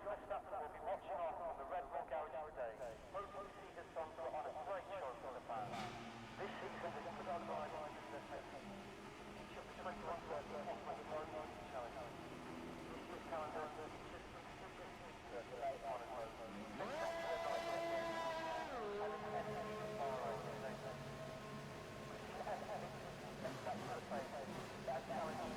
West Stafford will be watching on from the Red Bull Garage today, hoping to see the Sun put on a great show for the fans. This season is put on by the each of the 21 drivers offer the Road Challenge. This year's calendar features the late on and road. That challenge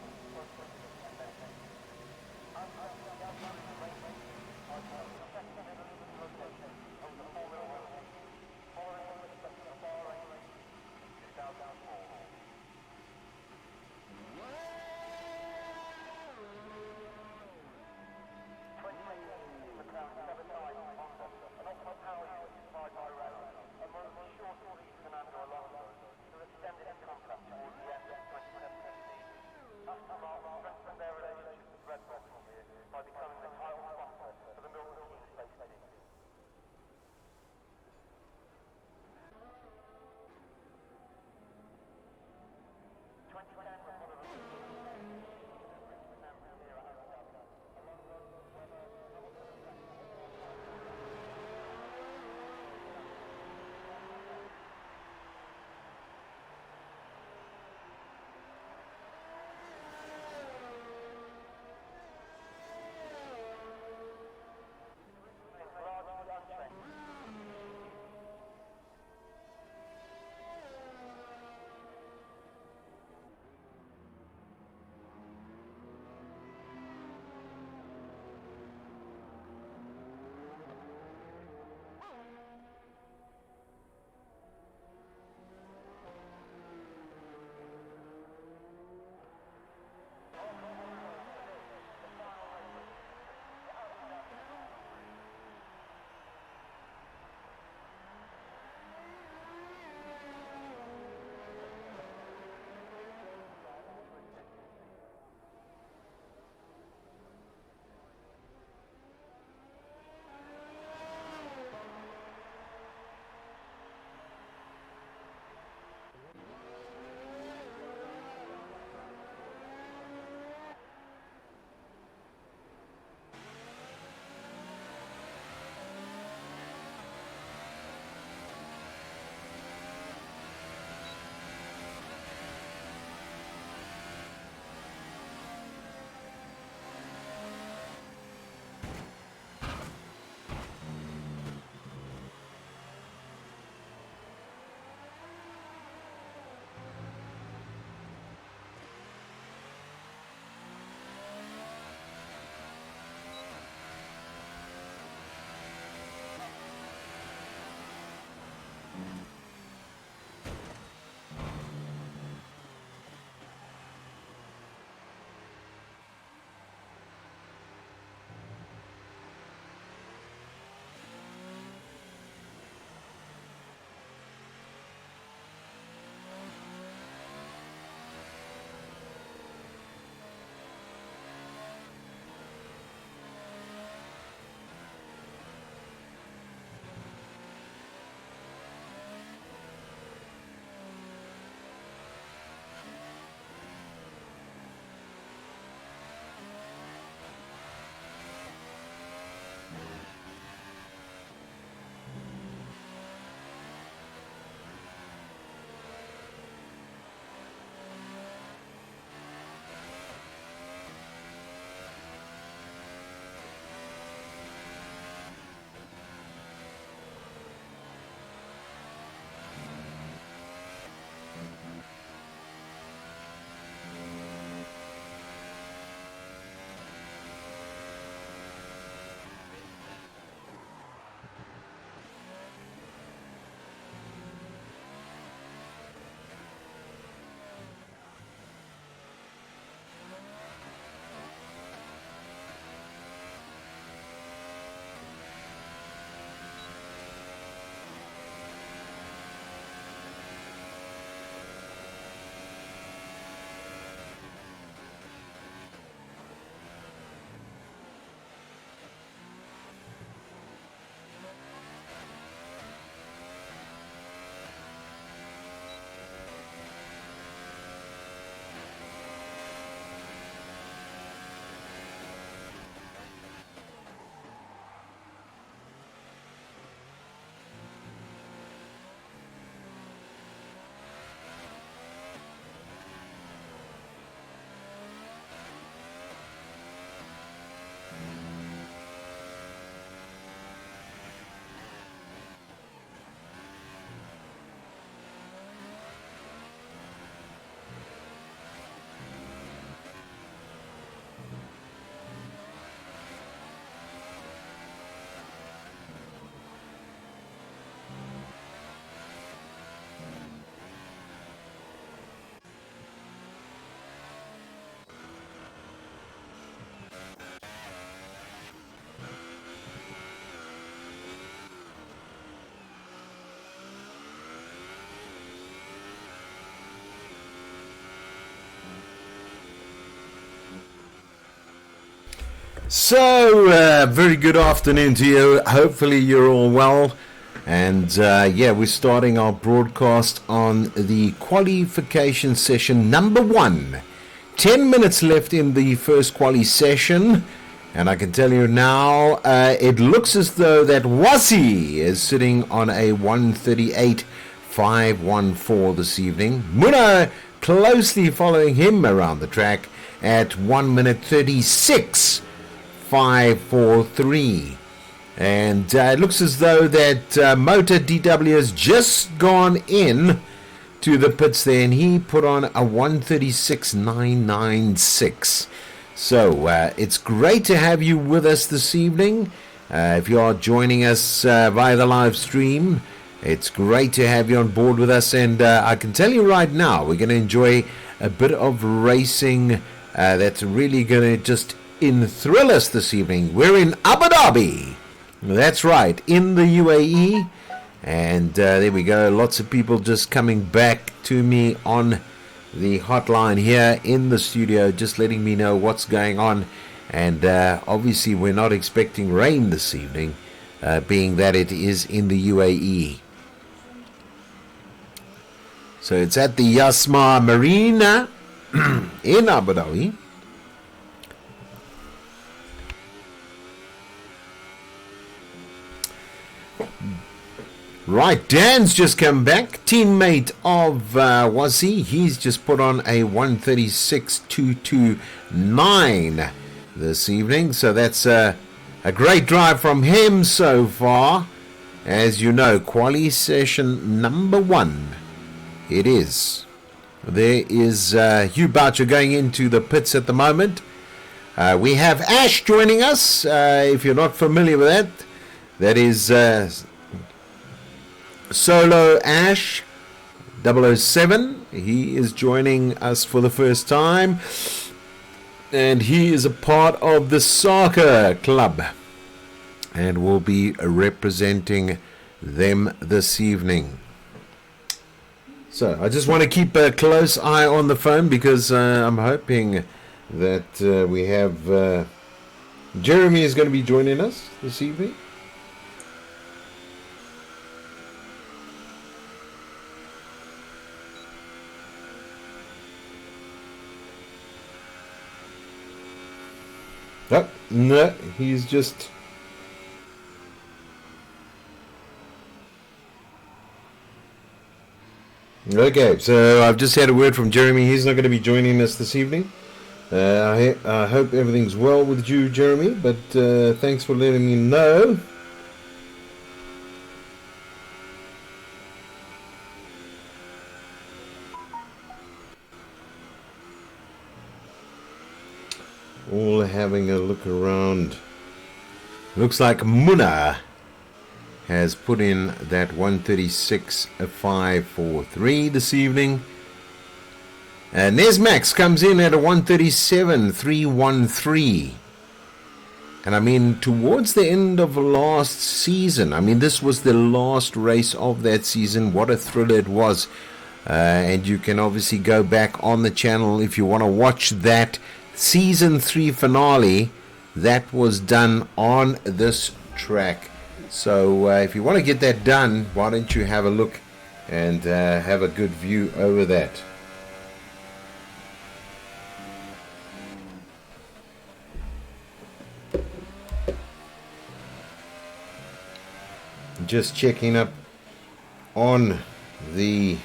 So, very good afternoon to you. Hopefully you're all well. And yeah, we're starting our broadcast on the qualification session number 1. 10 minutes left in the first quali session. And I can tell you now, it looks as though that Wasi is sitting on a 138.514 this evening. Muna closely following him around the track at 1 minute 36.543. And it looks as though that Motor DW has just gone in to the pits there, and he put on a 136.996. So it's great to have you with us this evening. If you are joining us via the live stream, it's great to have you on board with us. And I can tell you right now, we're going to enjoy a bit of racing that's really going to just enthrall us this evening. We're in Abu Dhabi. That's right, in the UAE. And there we go. Lots of people just coming back to me on the hotline here in the studio, just letting me know what's going on. And obviously we're not expecting rain this evening, being that it is in the UAE. So it's at the Yasma Marina in Abu Dhabi. Right, Dan's just come back, teammate of Wasi. He's just put on a 136.229 this evening. So that's a great drive from him so far. As you know, quali session number 1. It is. There is Hugh Boucher going into the pits at the moment. We have Ash joining us. If you're not familiar with that, that is Solo Ash 007. He is joining us for the first time, and he is a part of the soccer club and will be representing them this evening. So I just want to keep a close eye on the phone, because I'm hoping that we have Jeremy is going to be joining us this evening. Oh, no, he's just... Okay, so I've just had a word from Jeremy. He's not going to be joining us this evening. I hope everything's well with you, Jeremy, but thanks for letting me know. All having a look around. Looks like Muna has put in that 136.543 this evening. Nesmax comes in at a 137.313. And I mean, towards the end of last season, I mean, this was the last race of that season. What a thriller it was. And you can obviously go back on the channel if you want to watch that Season 3 finale that was done on this track. So if you want to get that done, why don't you have a look and have a good view over that. Just checking up on the...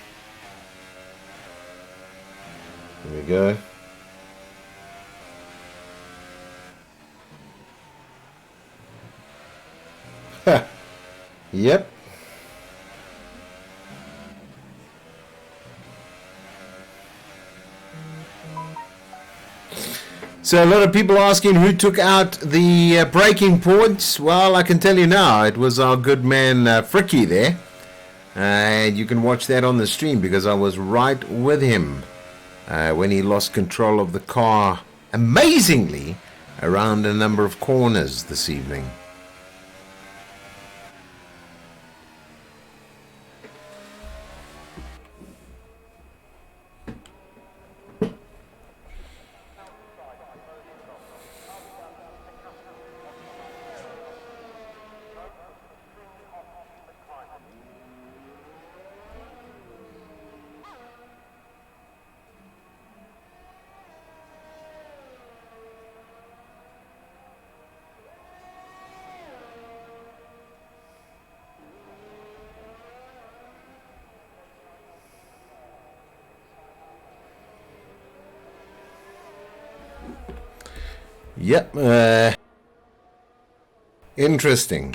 There we go. Yep. So a lot of people asking who took out the braking points. Well, I can tell you now, it was our good man Fricky there. And you can watch that on the stream because I was right with him when he lost control of the car amazingly around a number of corners this evening. Yep. Interesting.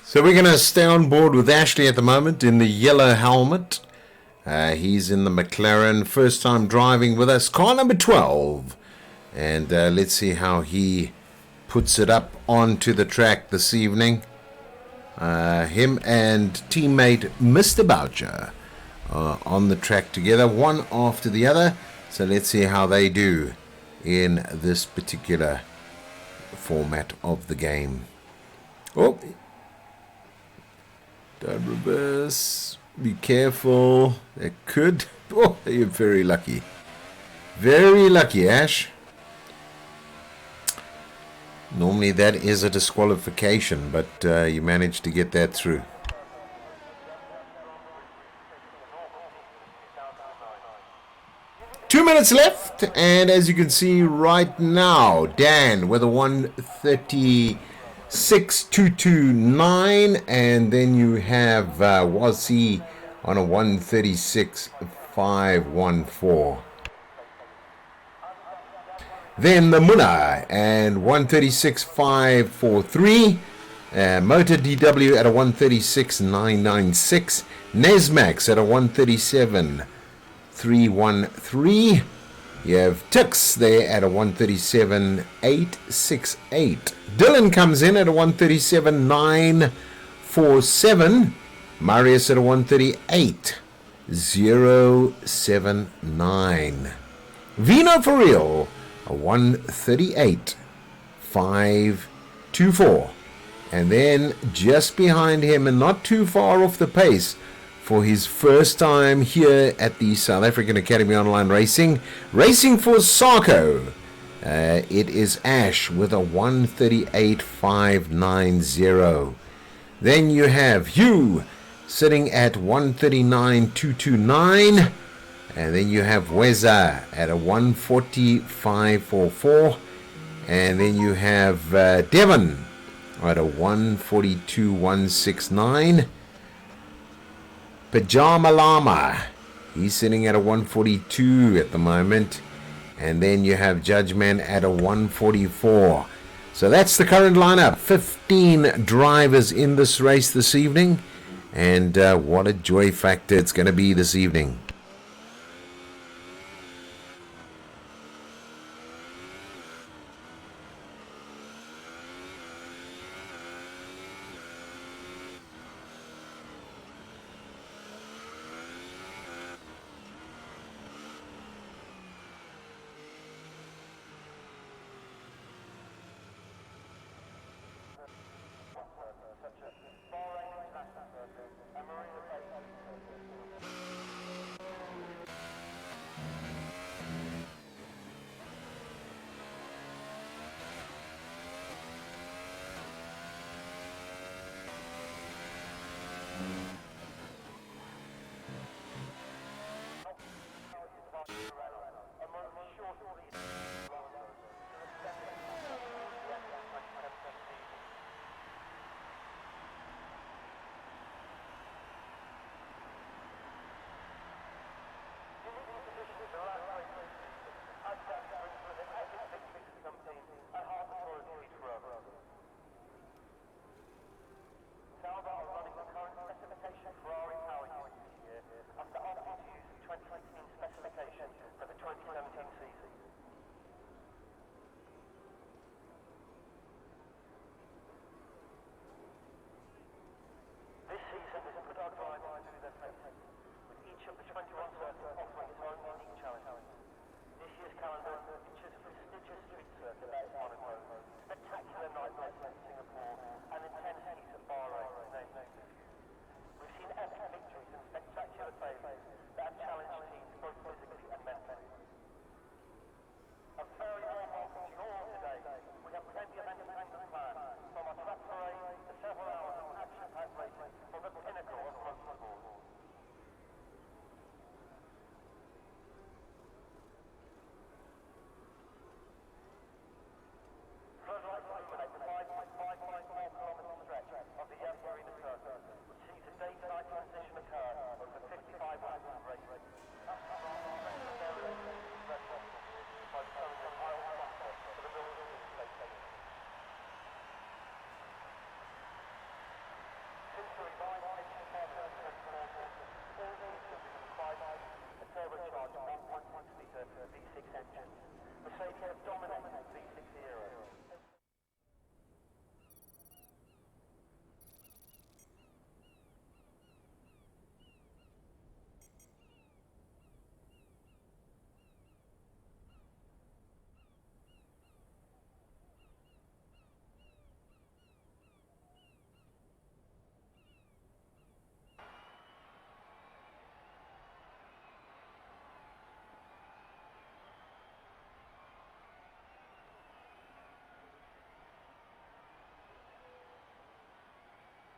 So we're going to stay on board with Ashley at the moment in the yellow helmet. He's in the McLaren, first time driving with us, car number 12. And let's see how he puts it up onto the track this evening. Him and teammate Mr. Boucher on the track together, one after the other. So let's see how they do in this particular format of the game. Oh, don't reverse. Be careful. It could. Oh, you're very lucky. Very lucky, Ash. Normally that is a disqualification, but you managed to get that through. Two minutes left, and as you can see right now, Dan with a 136.229, and then you have Wazzy on a 136.514. Then the Munna and 136.543. Motor DW at a 136.996. Nesmax at a 137.313. You have Tix there at a 137.868. Dylan comes in at a 137.947. Marius at a 138.079. Vino for real, a 138.524. And then just behind him and not too far off the pace for his first time here at the South African Academy Online Racing for SAAOLR. It is Ash with a 138.590. Then you have Hugh sitting at 139.229. And then you have Weza at a 140.544. And then you have Devon at a 142.169. Pajama Llama, he's sitting at a 142 at the moment. And then you have Judgman at a 144. So that's the current lineup. 15 drivers in this race this evening. And what a joy factor it's going to be this evening.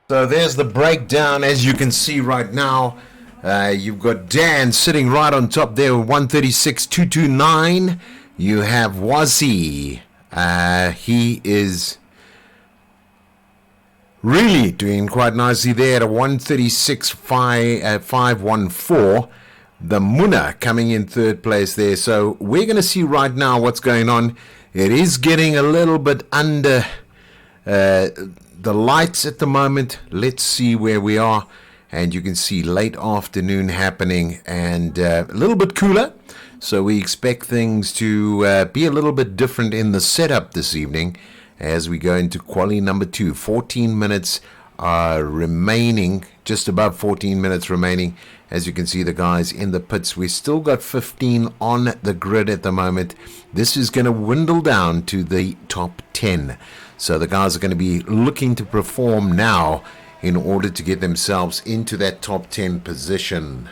So there's the breakdown. As you can see right now, you've got Dan sitting right on top there with 136.229. You have Wazi. He is really doing quite nicely there at a 136.514. The Munna coming in third place there. So we're going to see right now what's going on. It is getting a little bit under the lights at the moment. Let's see where we are. And you can see late afternoon happening and a little bit cooler. So we expect things to be a little bit different in the setup this evening as we go into quali number 2. 14 minutes are remaining, just above 14 minutes remaining. As you can see, the guys in the pits, we still got 15 on the grid at the moment. This is going to dwindle down to the top 10. So the guys are going to be looking to perform now in order to get themselves into that top 10 position.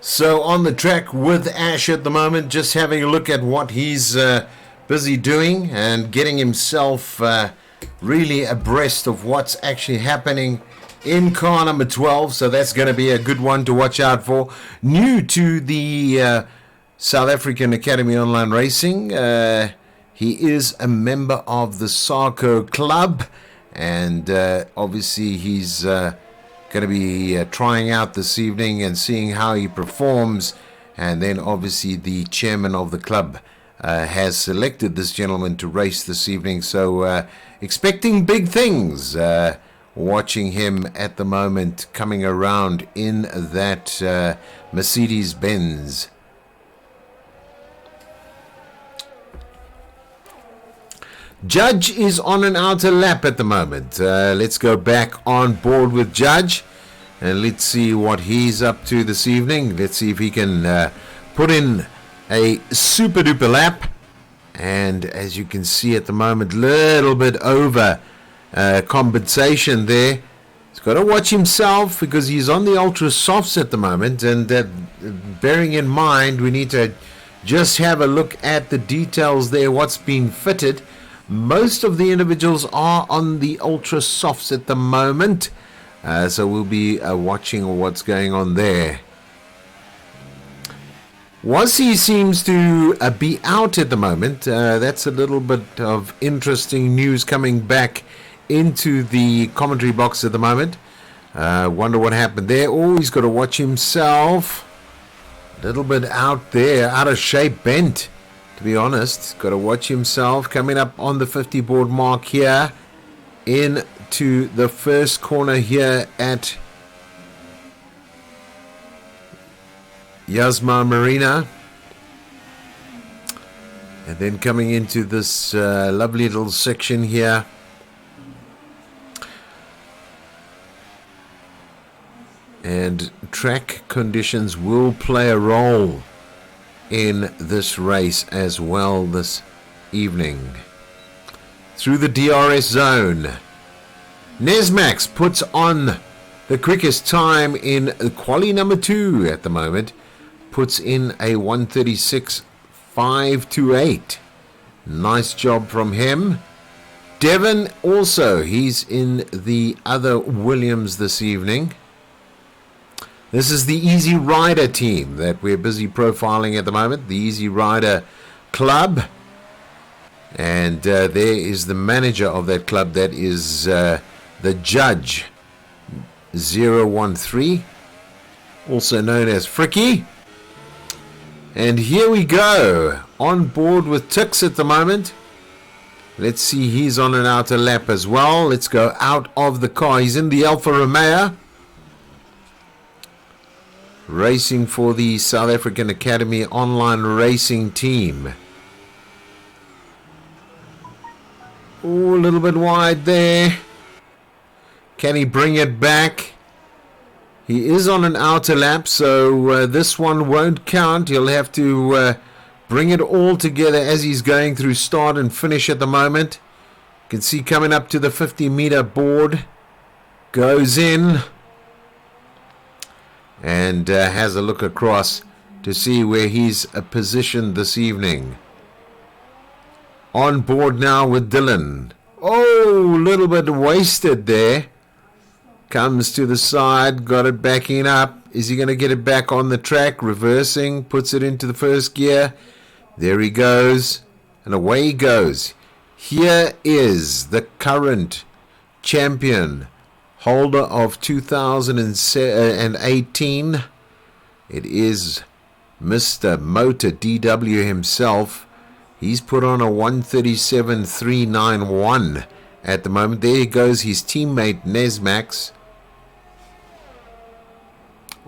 So on the track with Ash at the moment, just having a look at what he's busy doing and getting himself really abreast of what's actually happening in car number 12. So that's going to be a good one to watch out for. New to the South African Academy Online Racing. He is a member of the SAAOLR club, and obviously he's going to be trying out this evening and seeing how he performs. And then obviously the chairman of the club has selected this gentleman to race this evening, so expecting big things. Watching him at the moment coming around in that Mercedes-Benz. Judge is on an outer lap at the moment. Let's go back on board with Judge and let's see what he's up to this evening. Let's see if he can put in a super duper lap. And as you can see at the moment, little bit over compensation there. He's got to watch himself because he's on the ultra softs at the moment, and bearing in mind we need to just have a look at the details there, what's been fitted. Most of the individuals are on the ultra softs at the moment, so we'll be watching what's going on there. Wasi seems to be out at the moment. That's a little bit of interesting news coming back into the commentary box at the moment. Wonder what happened there. Oh, he's got to watch himself. A little bit out there, out of shape, bent. to be honest. Got to watch himself. Coming up on the 50 board mark here. Into the first corner here at Yasma Marina. And then coming into this lovely little section here. And track conditions will play a role in this race as well this evening. Through the DRS zone, Nesmax puts on the quickest time in quali number 2 at the moment. Puts in a 1:36.528. Nice job from him. Devon also, he's in the other Williams this evening. This is the Easy Rider team that we're busy profiling at the moment, the Easy Rider Club. And there is the manager of that club, that is the Judge 013, also known as Fricky. And here we go, on board with Tix at the moment. Let's see, he's on an outer lap as well. Let's go out of the car. He's in the Alfa Romeo, racing for the South African Academy online racing team. Oh, a little bit wide there. Can he bring it back? He is on an outer lap, so this one won't count. He'll have to bring it all together as he's going through start and finish at the moment. You can see coming up to the 50-meter board. Goes in. And has a look across to see where he's positioned this evening. On board now with Dylan. Oh, a little bit wasted there. Comes to the side, got it backing up. Is he going to get it back on the track? Reversing, puts it into the first gear. There he goes. And away he goes. Here is the current champion, holder of 2018. It is Mr. Motor DW himself. He's put on a 1:37.391 at the moment. There he goes, his teammate Nesmax.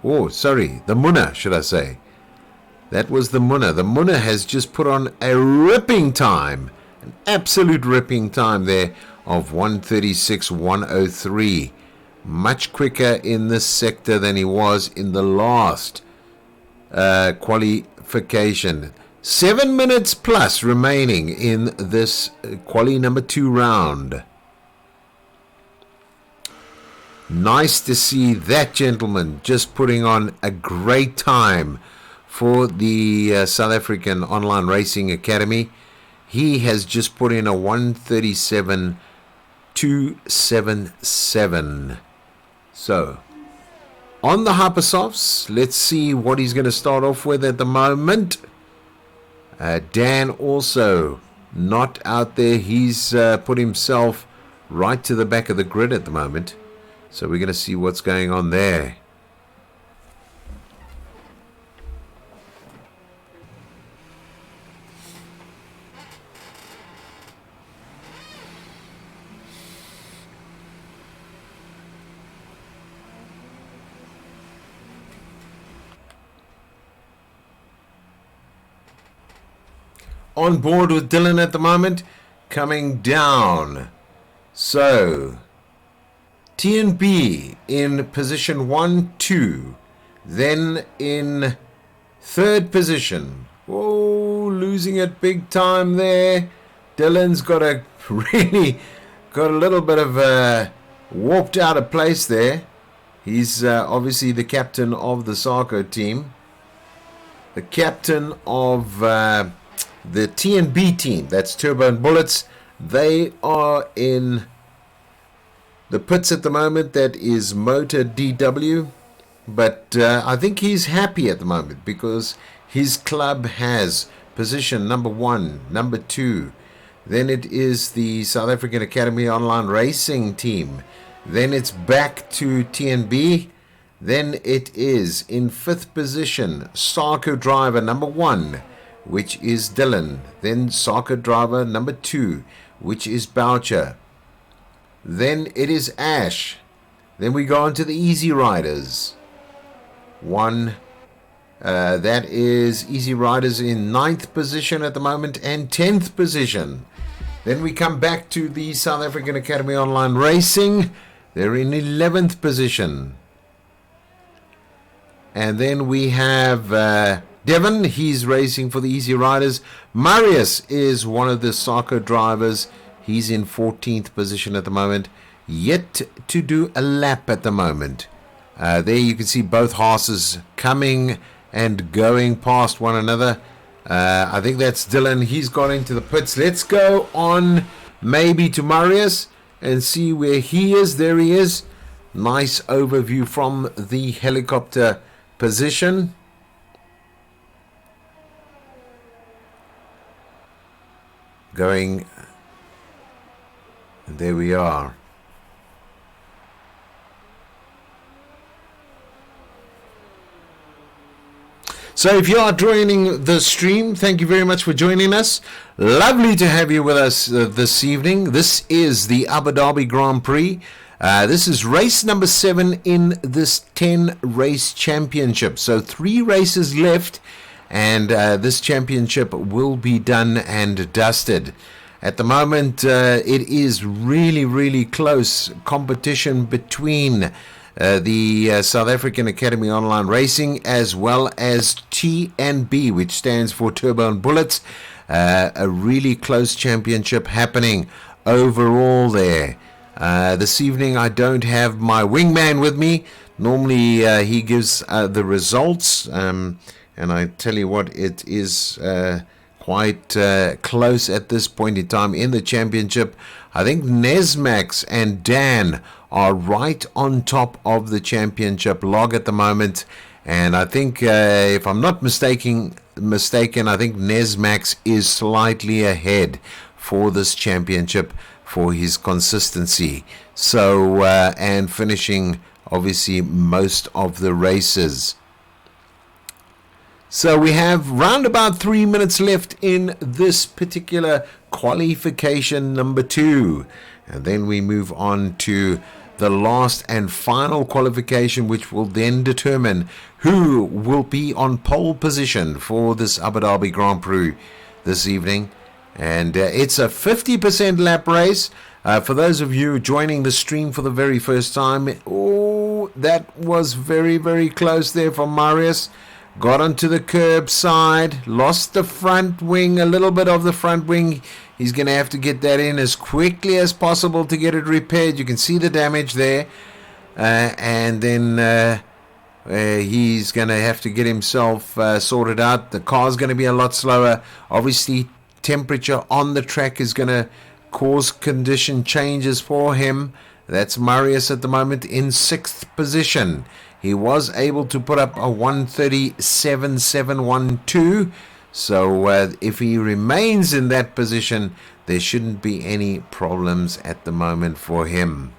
Oh, sorry, the Munna, should I say. That was the Munna. The Munna has just put on a ripping time, an absolute ripping time there of 1:36.103. Much quicker in this sector than he was in the last qualification. 7 minutes plus remaining in this quali number 2 round. Nice to see that gentleman just putting on a great time for the South African Online Racing Academy. He has just put in a 1:37.277. So, on the Hypersofts, let's see what he's going to start off with at the moment. Dan also not out there. He's put himself right to the back of the grid at the moment. So we're going to see what's going on there. On board with Dylan at the moment, coming down. So, TNB in position 1, 2. Then in third position. Oh, losing it big time there. Dylan's got a little bit of warped out of place there. He's obviously the captain of the SAAOLR team. The captain of the TNB team, that's Turbo and Bullets. They are in the pits at the moment. That is Motor DW. But I think he's happy at the moment because his club has position number 1, number 2. Then it is the South African Academy Online Racing team. Then it's back to TNB. Then it is in 5th position, SAAOLR driver number 1, which is Dylan. Then soccer driver number 2, which is Boucher. Then it is Ash. Then we go on to the Easy Riders. That is Easy Riders in 9th position at the moment and 10th position. Then we come back to the South African Academy Online Racing. They're in 11th position. And then we have Devon. He's racing for the Easy Riders. Marius is one of the soccer drivers. He's in 14th position at the moment. Yet to do a lap at the moment. There you can see both horses coming and going past one another. I think that's Dylan. He's got into the pits. Let's go on maybe to Marius and see where he is. There he is. Nice overview from the helicopter position. Going. And there we are. So if you are joining the stream, thank you very much for joining us. Lovely to have you with us this evening. This is the Abu Dhabi Grand Prix. This is race number 7 in this 10 race championship. So 3 races left, and this championship will be done and dusted. At the moment, it is really close competition between the South African Academy Online Racing as well as TNB, which stands for Turbo and Bullets. A really close championship happening overall there. This evening I don't have my wingman with me. Normally he gives the results, and I tell you what, it is quite close at this point in time in the championship. I think Nesmax and Dan are right on top of the championship log at the moment, and I think if I'm not mistaken, I think Nesmax is slightly ahead for this championship for his consistency. So and finishing obviously most of the races. So we have round about 3 minutes left in this particular qualification number 2, and then we move on to the last and final qualification, which will then determine who will be on pole position for this Abu Dhabi Grand Prix this evening. And it's a 50% lap race. For those of you joining the stream for the very first time, oh, that was very close there for Marius. Got onto the curb side, lost the front wing, a little bit of the front wing. He's going to have to get that in as quickly as possible to get it repaired. You can see the damage there. And then he's going to have to get himself sorted out. The car's going to be a lot slower. Obviously, temperature on the track is going to cause condition changes for him. That's Marius at the moment in 6th position. He was able to put up a 137.712. So if he remains in that position, there shouldn't be any problems at the moment for him.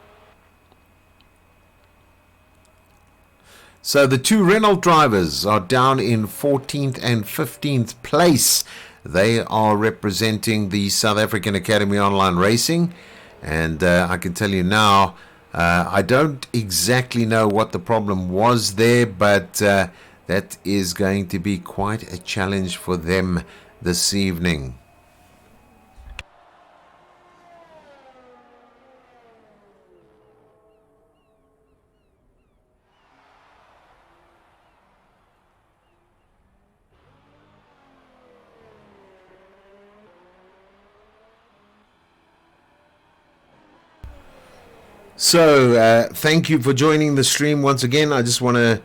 So the 2 Renault drivers are down in 14th and 15th place. They are representing the South African Academy Online Racing. And I can tell you now, I don't exactly know what the problem was there, but that is going to be quite a challenge for them this evening. So, thank you for joining the stream once again. I just want to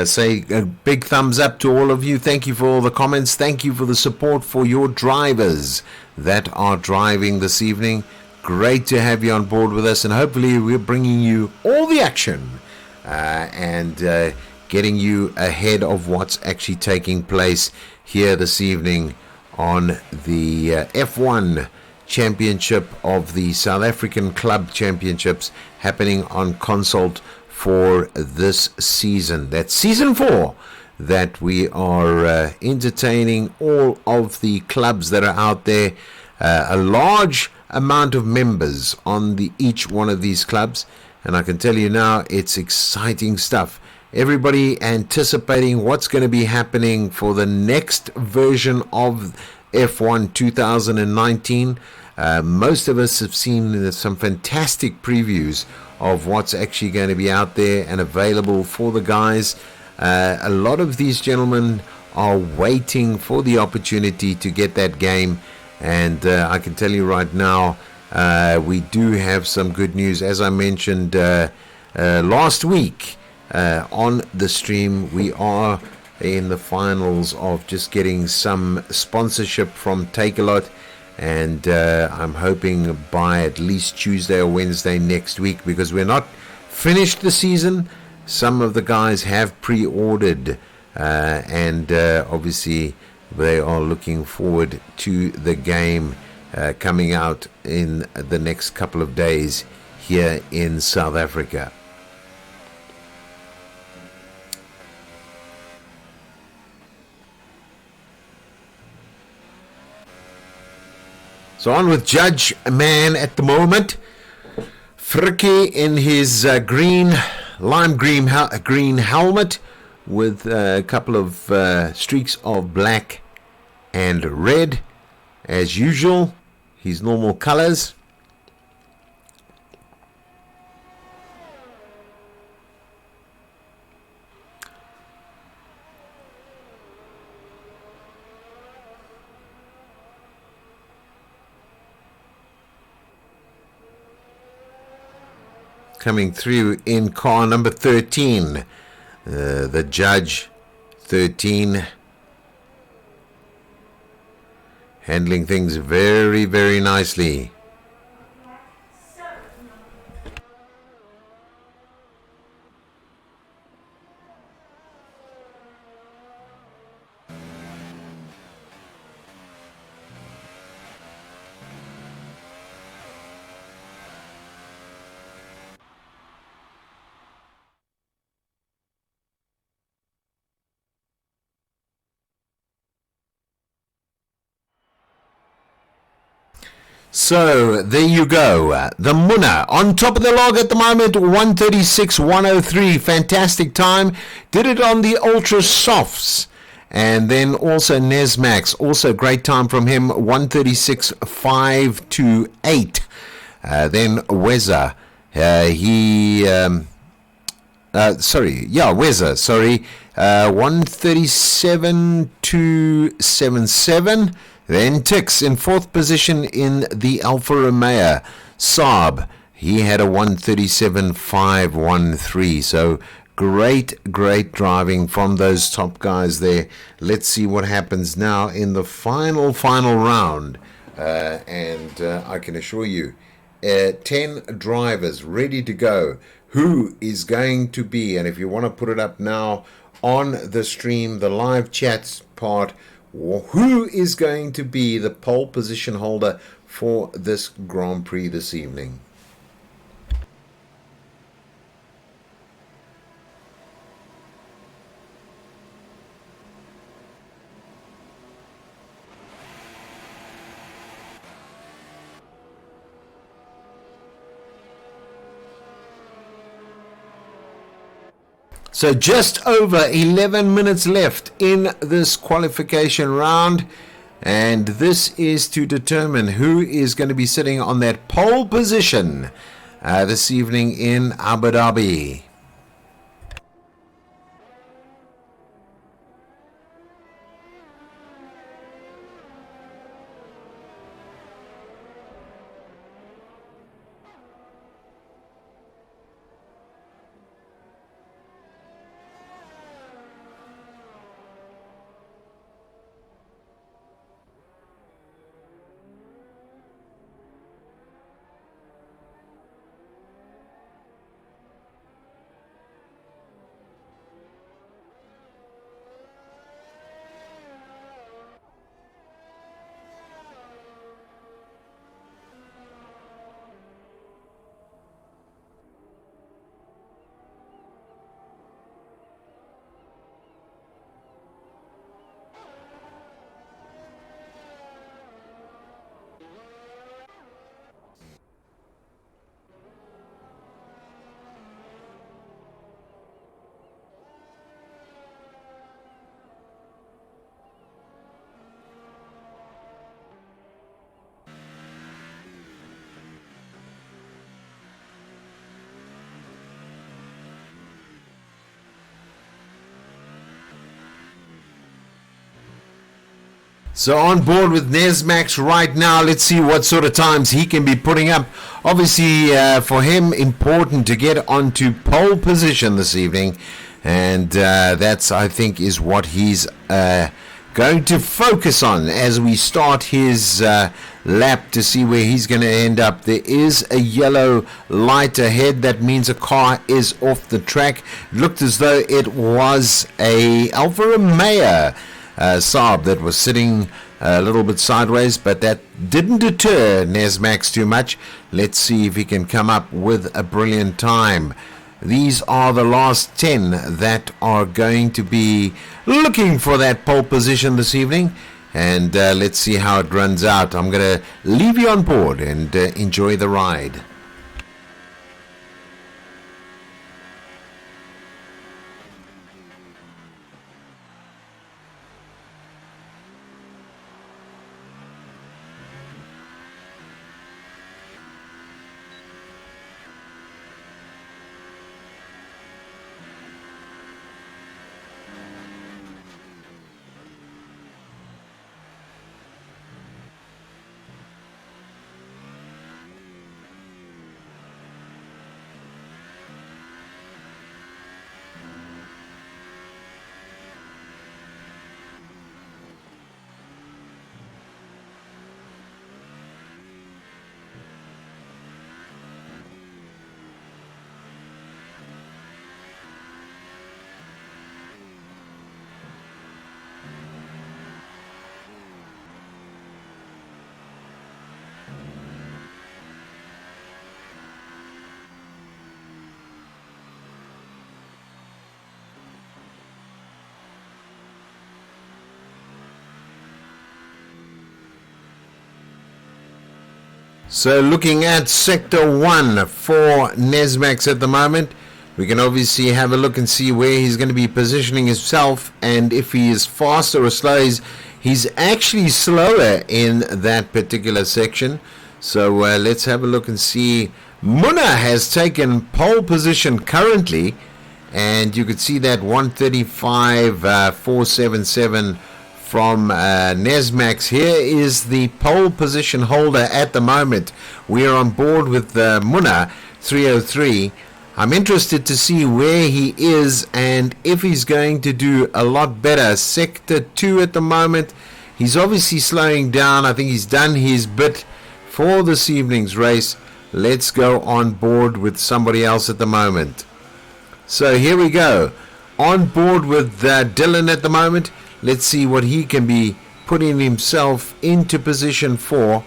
say a big thumbs up to all of you. Thank you for all the comments. Thank you for the support for your drivers that are driving this evening. Great to have you on board with us, and hopefully we're bringing you all the action and getting you ahead of what's actually taking place here this evening on the F1 Championship of the South African Club Championships happening on Consult for this season. That's season 4, that we are entertaining all of the clubs that are out there. A large amount of members on each one of these clubs, and I can tell you now, it's exciting stuff. Everybody anticipating what's going to be happening for the next version of F1 2019. Most of us have seen some fantastic previews of what's actually going to be out there and available for the guys. A lot of these gentlemen are waiting for the opportunity to get that game, and I can tell you right now, we do have some good news. As I mentioned last week on the stream, we are in the finals of just getting some sponsorship from Takealot, and I'm hoping by at least Tuesday or Wednesday next week, because we're not finished the season. Some of the guys have pre-ordered, and obviously they are looking forward to the game coming out in the next couple of days here in South Africa. So on with Judge Man at the moment. Frikkie in his lime green helmet with a couple of streaks of black and red, as usual, his normal colors. Coming through in car number 13, the Judge 13, handling things very, very nicely. So there you go, the Munna on top of the log at the moment, 136.103, fantastic time. Did it on the Ultra Softs, and then also Nesmax, also great time from him, 136.528. Then Weza, Weza, 137.277. Then Tix in fourth position in the Alfa Romeo. Saab, he had a 137.513. So great driving from those top guys there. Let's see what happens now in the final round. And I can assure you, 10 drivers ready to go. Who is going to be, and if you want to put it up now on the stream, the live chats part, who is going to be the pole position holder for this Grand Prix this evening? So just over 11 minutes left in this qualification round, and this is to determine who is going to be sitting on that pole position this evening in Abu Dhabi. So on board with Nesmax right now. Let's see what sort of times he can be putting up. Obviously, for him, important to get onto pole position this evening. And that's, I think, is what he's going to focus on as we start his lap to see where he's going to end up. There is a yellow light ahead. That means a car is off the track. It looked as though it was a Alfa Romeo Saab that was sitting a little bit sideways, but that didn't deter Nesmax too much. Let's see if he can come up with a brilliant time. These are the last 10 that are going to be looking for that pole position this evening. And let's see how it runs out. I'm going to leave you on board and enjoy the ride. So looking at Sector 1 for Nesmax at the moment, we can obviously have a look and see where he's going to be positioning himself, and if he is faster or slow. He's actually slower in that particular section. So let's have a look and see. Munna has taken pole position currently, and you could see that 135.477 from Nesmax. Here is the pole position holder at the moment. We are on board with Munna 303. I'm interested to see where he is and if he's going to do a lot better. Sector 2 at the moment. He's obviously slowing down. I think he's done his bit for this evening's race. Let's go on board with somebody else at the moment. So here we go. On board with Dylan at the moment. Let's see what he can be putting himself into position for.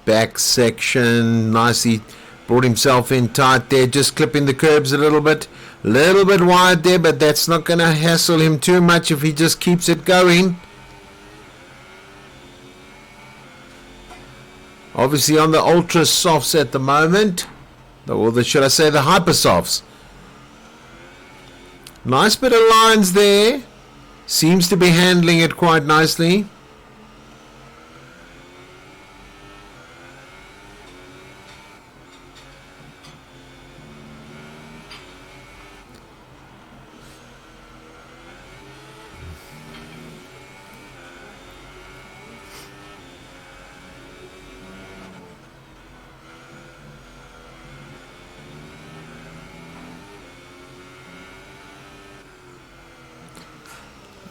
Back section, nicely brought himself in tight there, just clipping the curbs a little bit wide there, but that's not going to hassle him too much if he just keeps it going. Obviously on the ultra softs at the moment, or should I say the hyper softs. Nice bit of lines there. Seems to be handling it quite nicely.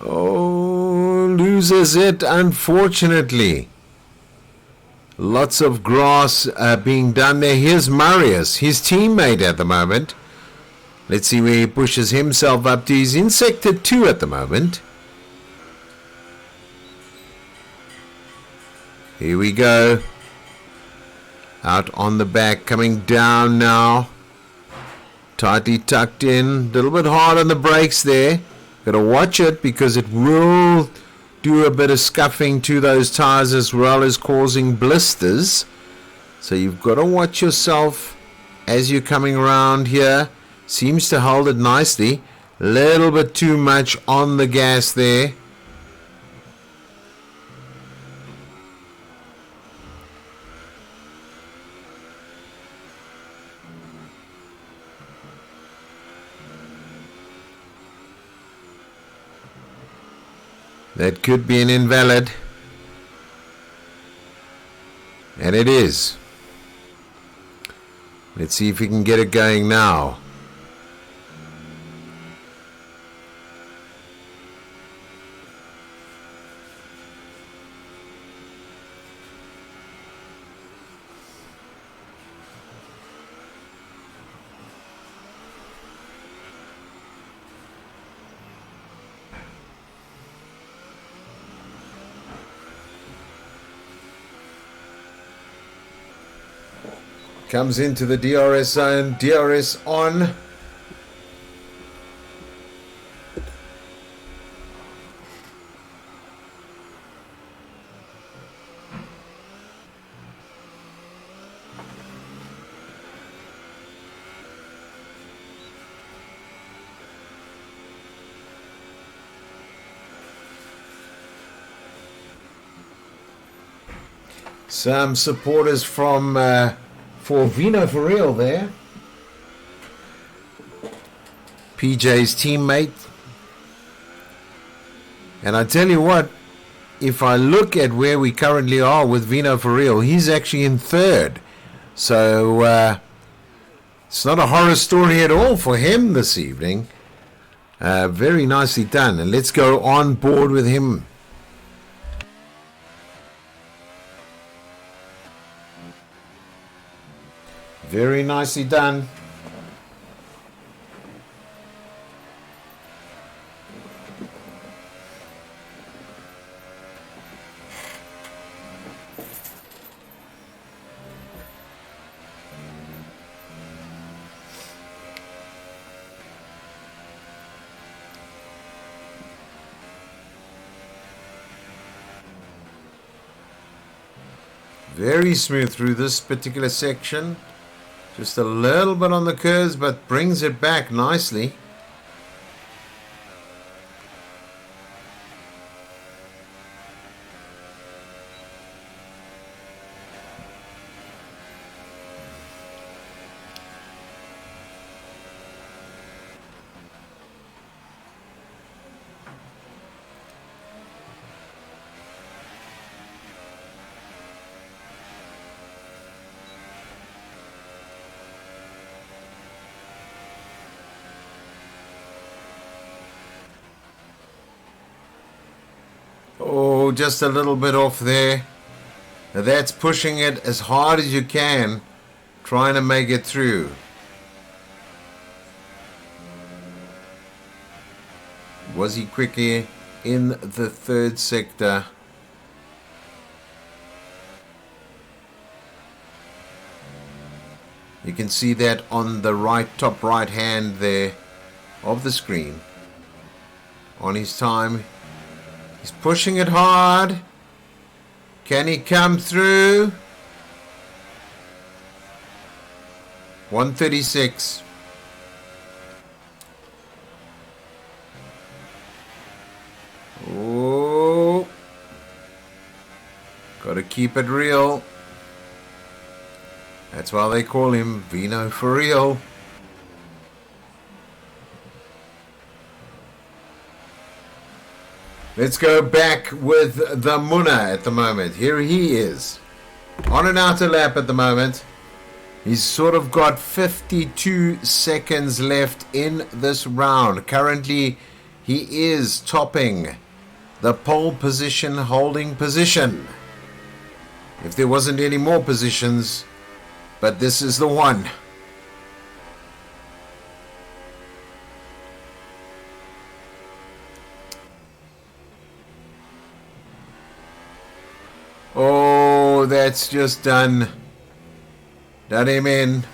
Oh, loses it, unfortunately. Lots of grass being done there. Here's Marius, his teammate at the moment. Let's see where he pushes himself up to. He's in Sector 2 at the moment. Here we go. Out on the back, coming down now. Tightly tucked in. A little bit hard on the brakes there. Got to watch it because it will do a bit of scuffing to those tires as well as causing blisters. So you've got to watch yourself as you're coming around here. Seems to hold it nicely. A little bit too much on the gas there. That could be an invalid. And it is. Let's see if we can get it going now. Comes into the DRS zone, DRS on. Some supporters from for Vino for real there. PJ's teammate. And I tell you what, if I look at where we currently are with Vino for real, he's actually in third. So it's not a horror story at all for him this evening. Very nicely done. And let's go on board with him. Very nicely done. Very smooth through this particular section. Just a little bit on the curves, but brings it back nicely. Oh, just a little bit off there. That's pushing it as hard as you can, trying to make it through. Was he quicker in the third sector? You can see that on the right, top right hand there of the screen. On his time. He's pushing it hard. Can he come through? 136. Oh. Got to keep it real. That's why they call him Vino for real. Let's go back with the Munna at the moment. Here he is. On an outer lap at the moment. He's sort of got 52 seconds left in this round. Currently, he is topping the pole position holding position. If there wasn't any more positions, but this is the one. Oh, that's just done him in.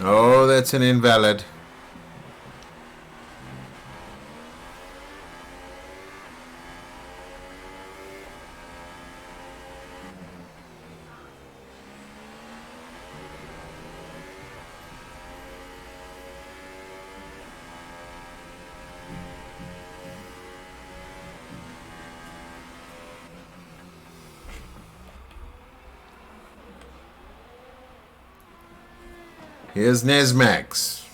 Oh, that's an invalid. Here's Nesmax.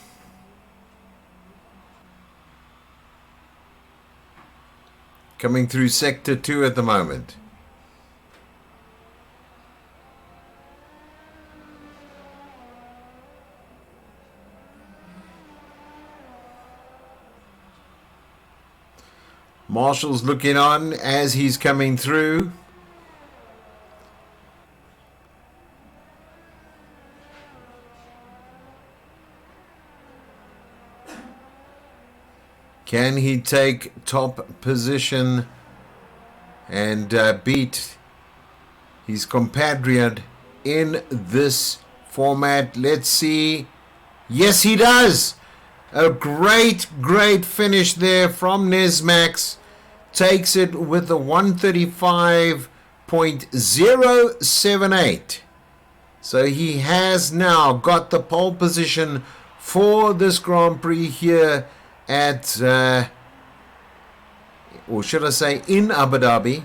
Coming through sector 2 at the moment. Marshall's looking on as he's coming through. Can he take top position and beat his compatriot in this format? Let's see. Yes, he does. A great finish there from Nesmax. Takes it with a 135.078. So he has now got the pole position for this Grand Prix here at, or should I say in Abu Dhabi,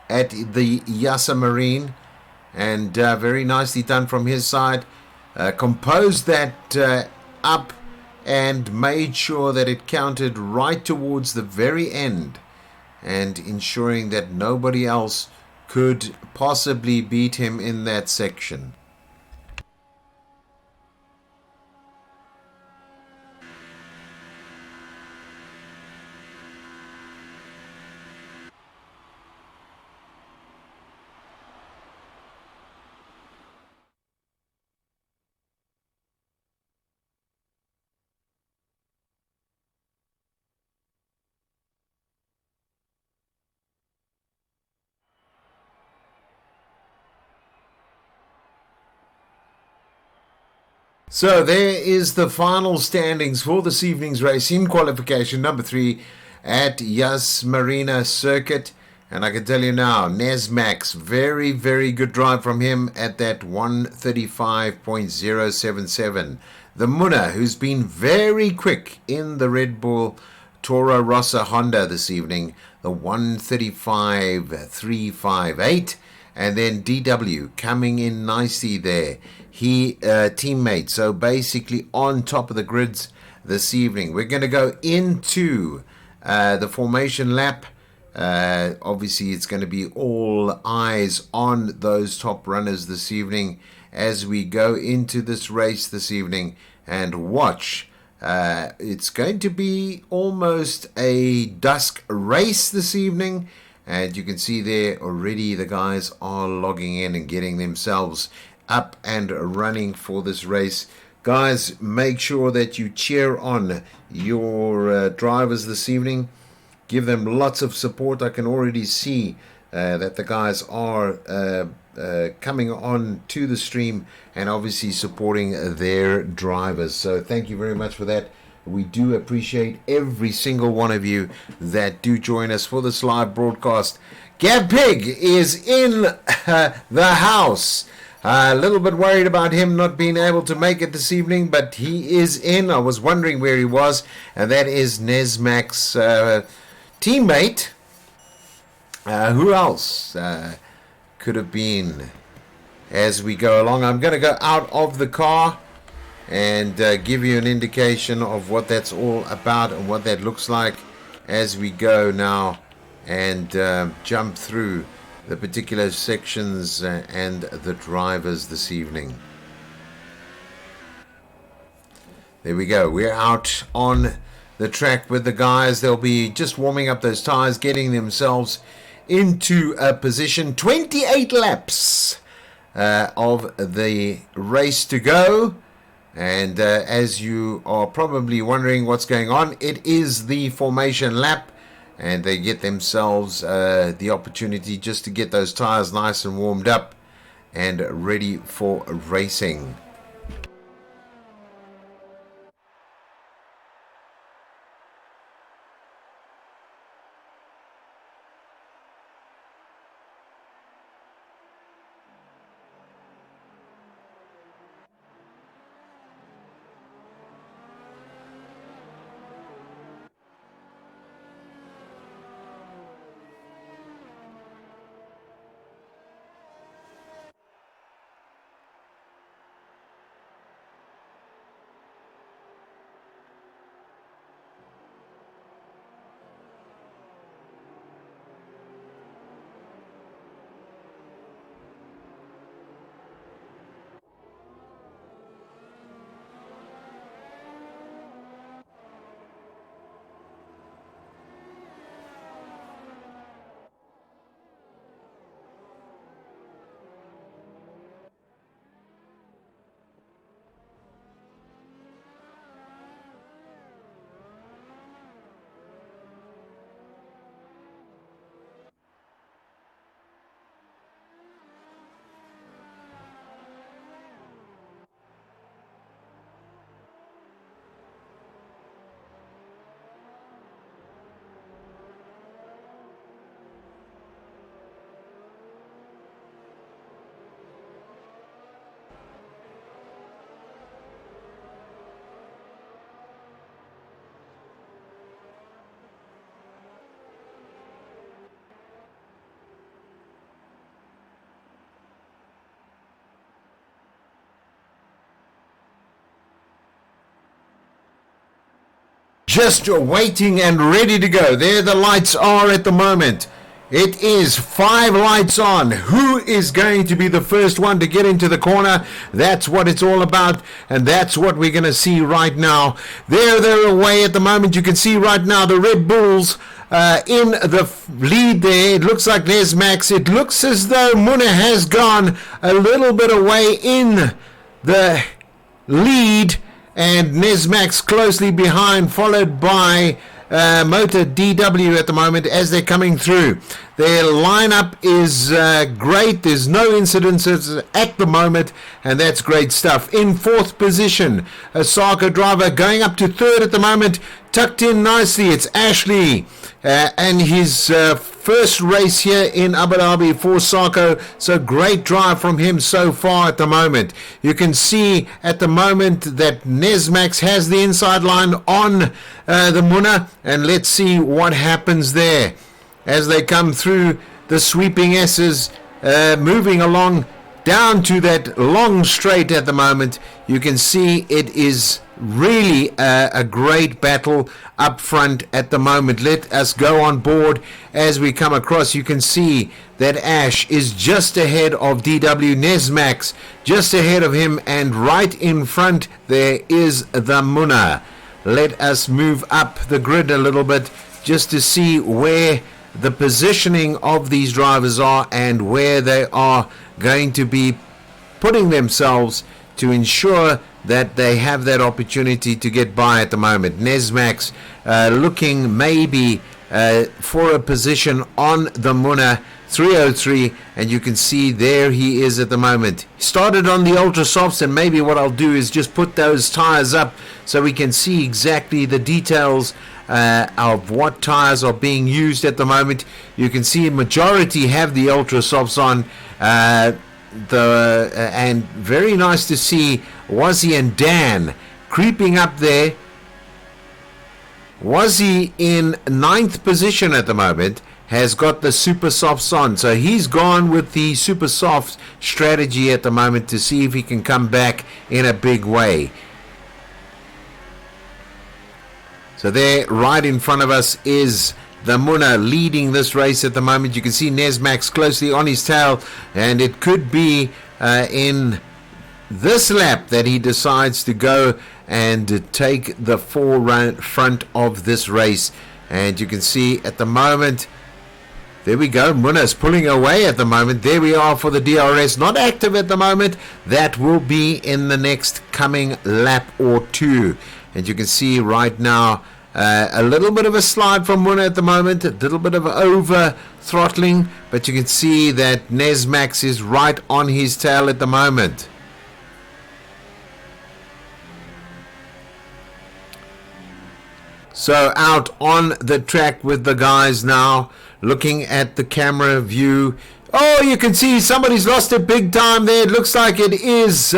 at the Yas Marine. And very nicely done from his side. Composed that up and made sure that it counted right towards the very end, and ensuring that nobody else could possibly beat him in that section. So there is the final standings for this evening's race in qualification number 3 at Yas Marina Circuit. And I can tell you now, Nesmax, very good drive from him at that 135.077. The Munna, who's been very quick in the Red Bull Toro Rosso Honda this evening, the 135.358. And then DW coming in nicely there. He teammate, so basically on top of the grids this evening. We're going to go into the formation lap. Obviously, it's going to be all eyes on those top runners this evening as we go into this race this evening and watch. It's going to be almost a dusk race this evening. And you can see there already the guys are logging in and getting themselves up and running for this race. Guys, make sure that you cheer on your drivers this evening. Give them lots of support. I can already see that the guys are coming on to the stream and obviously supporting their drivers. So thank you very much for that. We do appreciate every single one of you that do join us for this live broadcast. Gab Pig is in the house. A little bit worried about him not being able to make it this evening, but he is in. I was wondering where he was, and that is Nesmax's teammate. Who else could have been as we go along? I'm going to go out of the car and give you an indication of what that's all about and what that looks like as we go now and jump through the particular sections and the drivers this evening. There we go. We're out on the track with the guys. They'll be just warming up those tires, getting themselves into a position. 28 laps of the race to go. And as you are probably wondering what's going on, it is the formation lap. And they get themselves the opportunity just to get those tires nice and warmed up and ready for racing. just waiting and ready to go. There the lights are at the moment. It is 5 lights on. Who is going to be the first one to get into the corner? That's what it's all about, and that's what we're going to see right now. They're away at the moment. You can see right now the Red Bulls in the lead there. It looks like there's Max. It looks as though Muna has gone a little bit away in the lead, and Nesmax closely behind, followed by Motor DW at the moment as they're coming through. Their lineup is great. There's no incidences at the moment, and that's great stuff. In 4th position, a SAAOLR driver going up to 3rd at the moment, tucked in nicely. It's Ashley and his first race here in Abu Dhabi for SAAOLR, so great drive from him so far at the moment. You can see at the moment that Nesmax has the inside line on the Muna, and let's see what happens there as they come through the sweeping S's, moving along down to that long straight at the moment. You can see it is really a great battle up front at the moment. Let us go on board as we come across. You can see that Ash is just ahead of DW. Nesmax just ahead of him, and right in front there is the Muna. Let us move up the grid a little bit just to see where the positioning of these drivers are and where they are going to be putting themselves to ensure that they have that opportunity to get by at the moment. Nesmax looking maybe for a position on the Muna 303, and you can see there he is at the moment. Started on the ultra softs, and maybe what I'll do is just put those tires up so we can see exactly the details of what tires are being used at the moment. You can see a majority have the ultra softs on, and very nice to see Wazzy and Dan creeping up there. Wazzy in 9th position at the moment has got the super softs on, so he's gone with the super soft strategy at the moment to see if he can come back in a big way. So there, right in front of us, is the Muna leading this race at the moment. You can see Nesmax closely on his tail, and it could be in this lap that he decides to go and take the forefront of this race. And you can see at the moment, there we go, Muna's pulling away at the moment. There we are for the DRS, not active at the moment. That will be in the next coming lap or two. And you can see right now a little bit of a slide from Muna at the moment, a little bit of over throttling, but you can see that Nesmax is right on his tail at the moment. So out on the track with the guys now, looking at the camera view. Oh, you can see somebody's lost it big time there. It looks like it is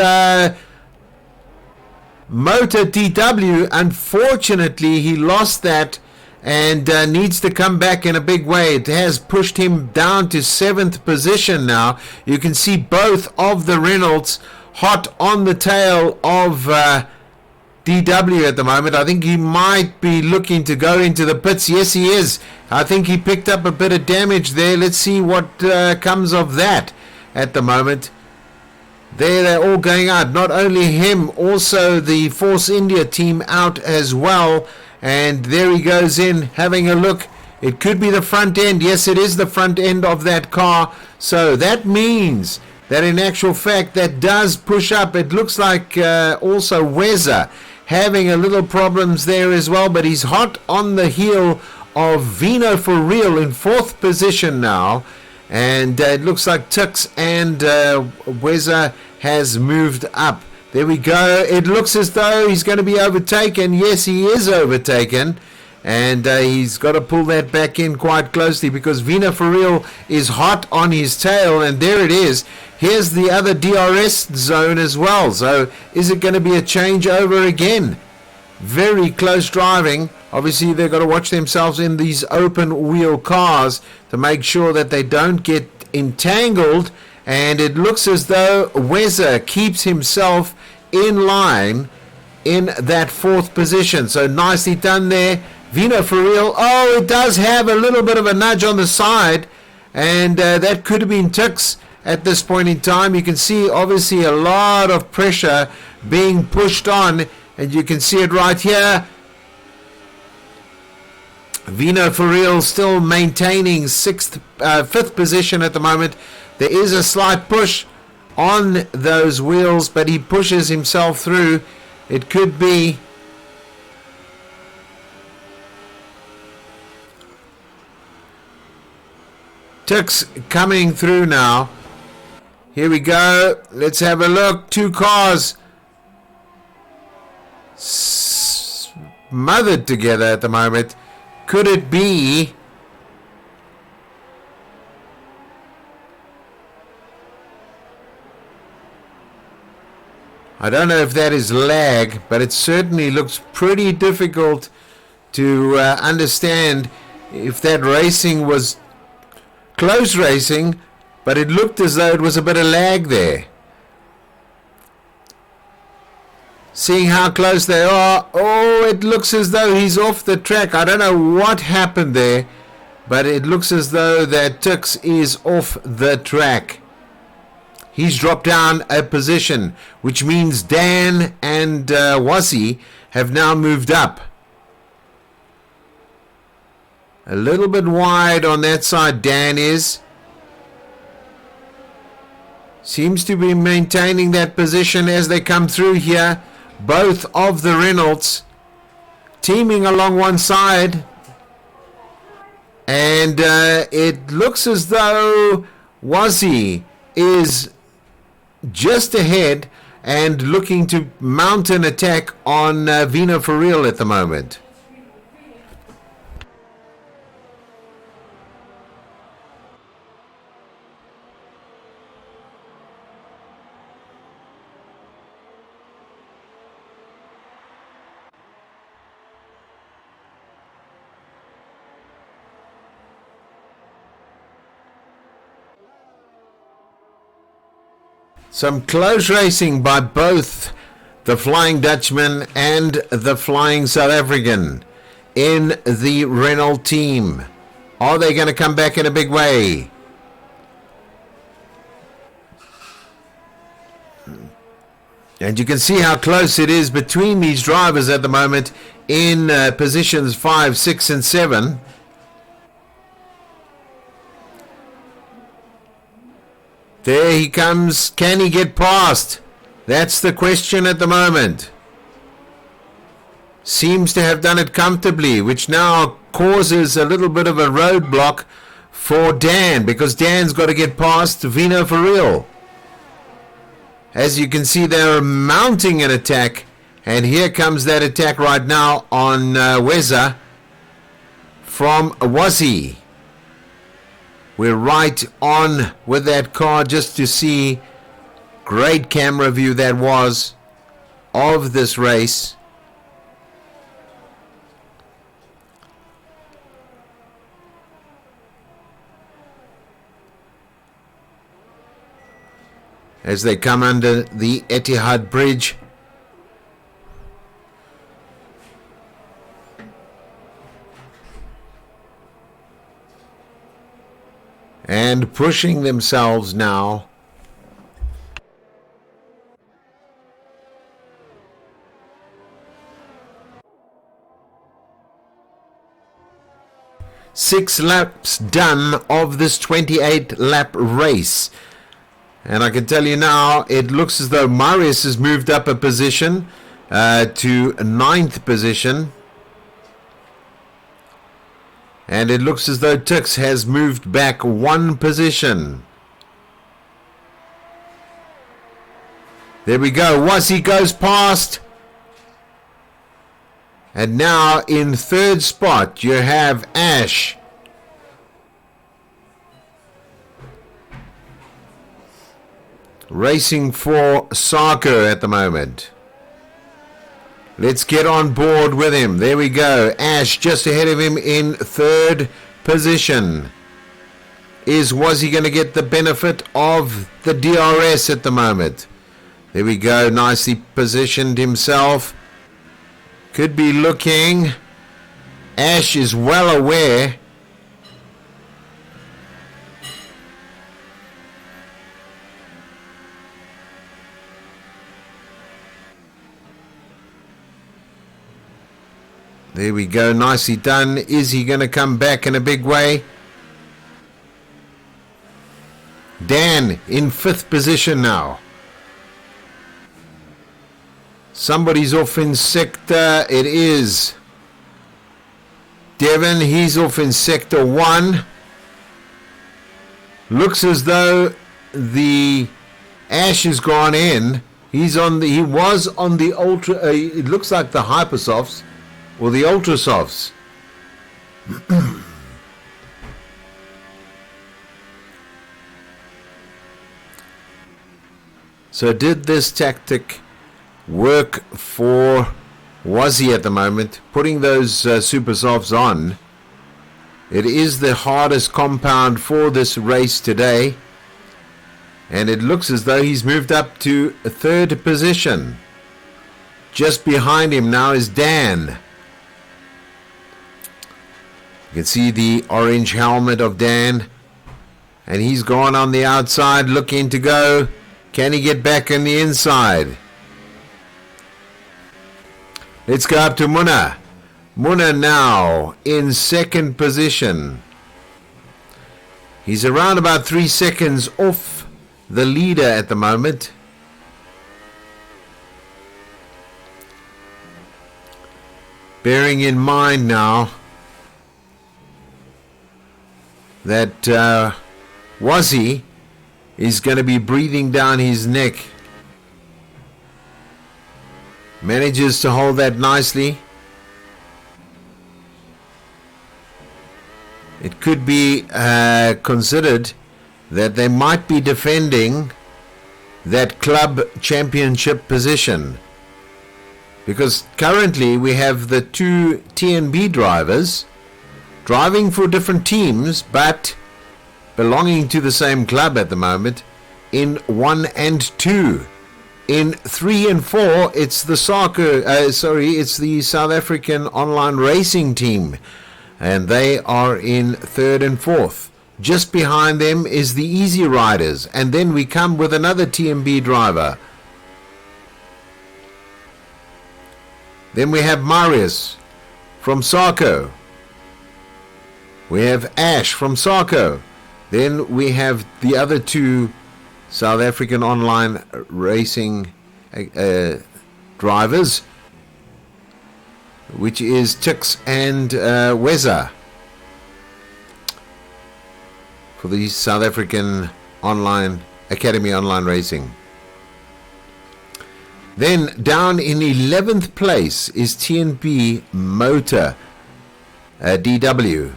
Motor DW. Unfortunately, he lost that and needs to come back in a big way. It has pushed him down to 7th position now. You can see both of the Reynolds hot on the tail of DW at the moment. I think he might be looking to go into the pits. Yes, he is. I think he picked up a bit of damage there. Let's see what comes of that at the moment. There, they're all going out. Not only him, also the Force India team out as well. And there he goes in, having a look. It could be the front end. Yes, it is the front end of that car. So that means that in actual fact, that does push up. It looks like also Weza having a little problems there as well, but he's hot on the heel of Vino for real in 4th position now, and it looks like Tux and Weza has moved up. There we go. It looks as though he's going to be overtaken. Yes, he is overtaken, and he's got to pull that back in quite closely because Vino for real is hot on his tail, and there it is. Here's the other DRS zone as well. So is it going to be a changeover again? Very close driving. Obviously, they've got to watch themselves in these open wheel cars to make sure that they don't get entangled. And it looks as though Weza keeps himself in line in that 4th position. So nicely done there, Vino for real. Oh, it does have a little bit of a nudge on the side, and that could have been Tix at this point in time. You can see obviously a lot of pressure being pushed on, and you can see it right here. Vino for real still maintaining 5th position at the moment. There is a slight push on those wheels, but he pushes himself through. It could be Tix coming through now. Here we go. Let's have a look. 2 cars smothered together at the moment. Could it be I don't know if that is lag, but it certainly looks pretty difficult to understand if that racing was close racing, but it looked as though it was a bit of lag there. Seeing how close they are, oh, it looks as though he's off the track. I don't know what happened there, but it looks as though that Tix is off the track. He's dropped down a position, which means Dan and Wasi have now moved up. A little bit wide on that side, Dan is. Seems to be maintaining that position as they come through here. Both of the Reynolds teaming along one side. And it looks as though Wasi is just ahead and looking to mount an attack on Vino for real at the moment. Some close racing by both the Flying Dutchman and the Flying South African in the Renault team. Are they going to come back in a big way? And you can see how close it is between these drivers at the moment in positions 5, 6 and 7. There he comes. Can he get past? That's the question at the moment. Seems to have done it comfortably, which now causes a little bit of a roadblock for Dan, because Dan's got to get past Vino for real. As you can see, they're mounting an attack, and here comes that attack right now on Weza from Wasi. We're right on with that car just to see. Great camera view that was of this race. As they come under the Etihad Bridge. And pushing themselves now. Six laps done of this 28-lap race. And I can tell you now, it looks as though Marius has moved up a position to 9th position. And it looks as though Tix has moved back 1 position. There we go. Wasi goes past. And now in 3rd spot you have Ash. Racing for Sarko at the moment. Let's get on board with him. There we go. Ash just ahead of him in 3rd position. Was he going to get the benefit of the DRS at the moment? There we go. Nicely positioned himself. could be looking. Ash is well aware. There we go, nicely done. Is he going to come back in a big way? Dan in 5th position now. Somebody's off in sector. It is Devon. He's off in sector 1. Looks as though the Ash has gone in. He was on the ultra. It looks like the Hypersofts. Or the Ultrasofts. So did this tactic work for Wazzy at the moment? Putting those Supersofts on. It is the hardest compound for this race today. And it looks as though he's moved up to a 3rd position. Just behind him now is Dan. You can see the orange helmet of Dan. And he's gone on the outside looking to go. Can he get back on the inside? Let's go up to Munna. Munna now in 2nd position. He's around about 3 seconds off the leader at the moment. Bearing in mind now that Wazzy is going to be breathing down his neck. Manages to hold that nicely. It could be considered that they might be defending that club championship position. Because currently we have the 2 TNB drivers driving for different teams, but belonging to the same club at the moment in 1 and 2. In 3 and 4, it's the it's the South African online racing team, and they are in 3rd and 4th. Just behind them is the Easy Riders, and then we come with another TMB driver. Then we have Marius from Sarco. We have Ash from Sarco. Then we have the other 2 South African online racing drivers, which is Tix and Weza for the South African online Academy online racing. Then down in 11th place is TNB Motor DW.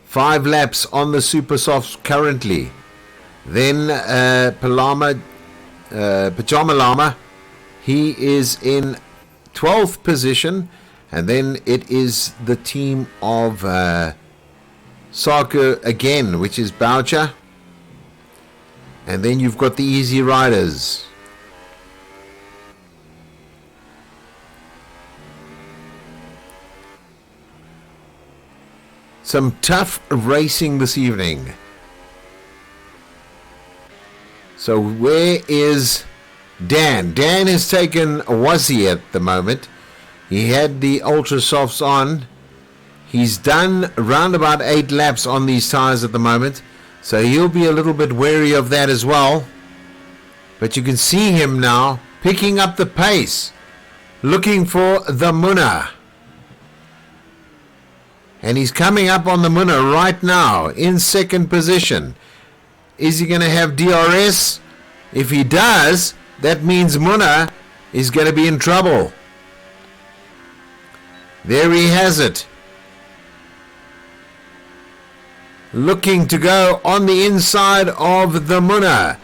5 laps on the Supersofts currently. Then Pajama Lama, he is in 12th position. And then it is the team of Sarko again, which is Boucher. And then you've got the Easy Riders. Some tough racing this evening. So where is Dan? Dan has taken Wazzy at the moment. He had the Ultra Softs on. He's done around about 8 laps on these tires at the moment. So he'll be a little bit wary of that as well. But you can see him now picking up the pace. Looking for the Munna. And he's coming up on the Munna right now in 2nd position. Is he going to have DRS? If he does, that means Munna is going to be in trouble. There he has it. Looking to go on the inside of the Munna.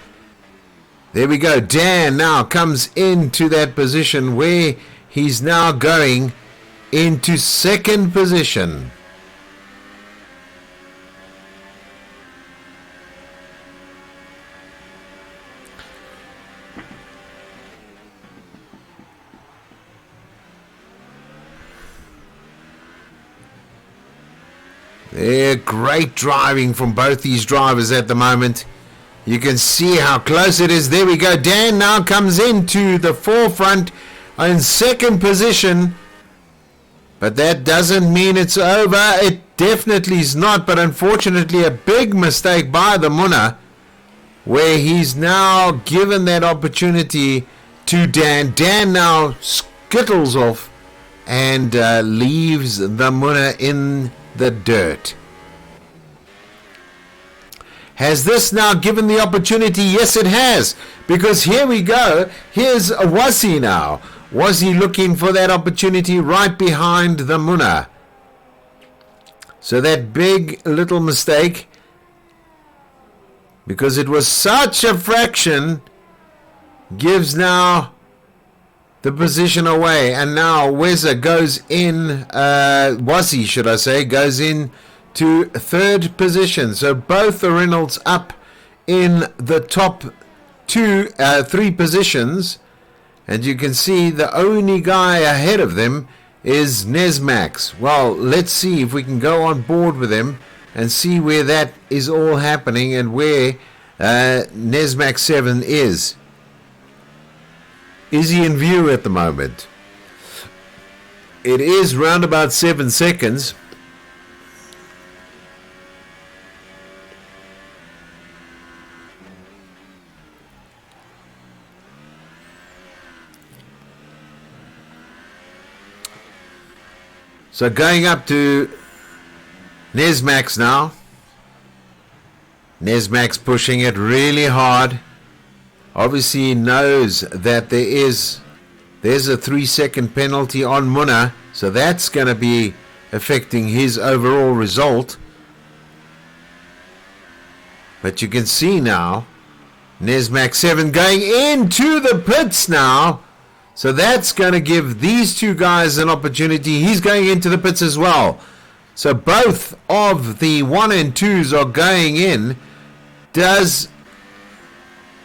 There we go. Dan now comes into that position where he's now going into 2nd position. They're great driving from both these drivers at the moment. You can see how close it is. There we go. Dan now comes into the forefront in second position. But that doesn't mean it's over. It definitely is not. But unfortunately, a big mistake by the Munna, where he's now given that opportunity to Dan. Dan now skittles off and leaves the Munna in the dirt. Has this now given the opportunity? Yes, it has. Because here we go. Here's Wasi now. Wasi looking for that opportunity right behind the Munna. So that big little mistake, because it was such a fraction, gives now the position away. And now Weza goes in, Wasi should I say, goes in to third position. So both the Reynolds up in the top three positions. And you can see the only guy ahead of them is Nesmax. Well, let's see if we can go on board with him and see where that is all happening and where Nesmax 7 is. Is he in view at the moment? It is round about 7 seconds. So going up to Nesmax now. Nesmax pushing it really hard. Obviously he knows that there's a 3-second penalty on Munna. So that's going to be affecting his overall result. But you can see now Nesmax 7 going into the pits now. So that's going to give these two guys an opportunity. He's going into the pits as well. So both of the 1 and 2s are going in. Does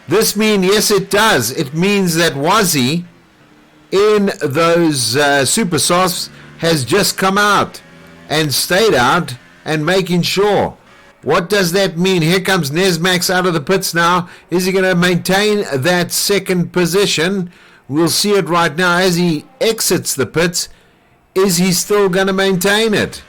this mean? Yes, it does. It means that Wasi in those super softs has just come out and stayed out and making sure. What does that mean? Here comes Nesmax out of the pits now. Is he going to maintain that second position? We'll see it right now as he exits the pits. Is he still going to maintain it?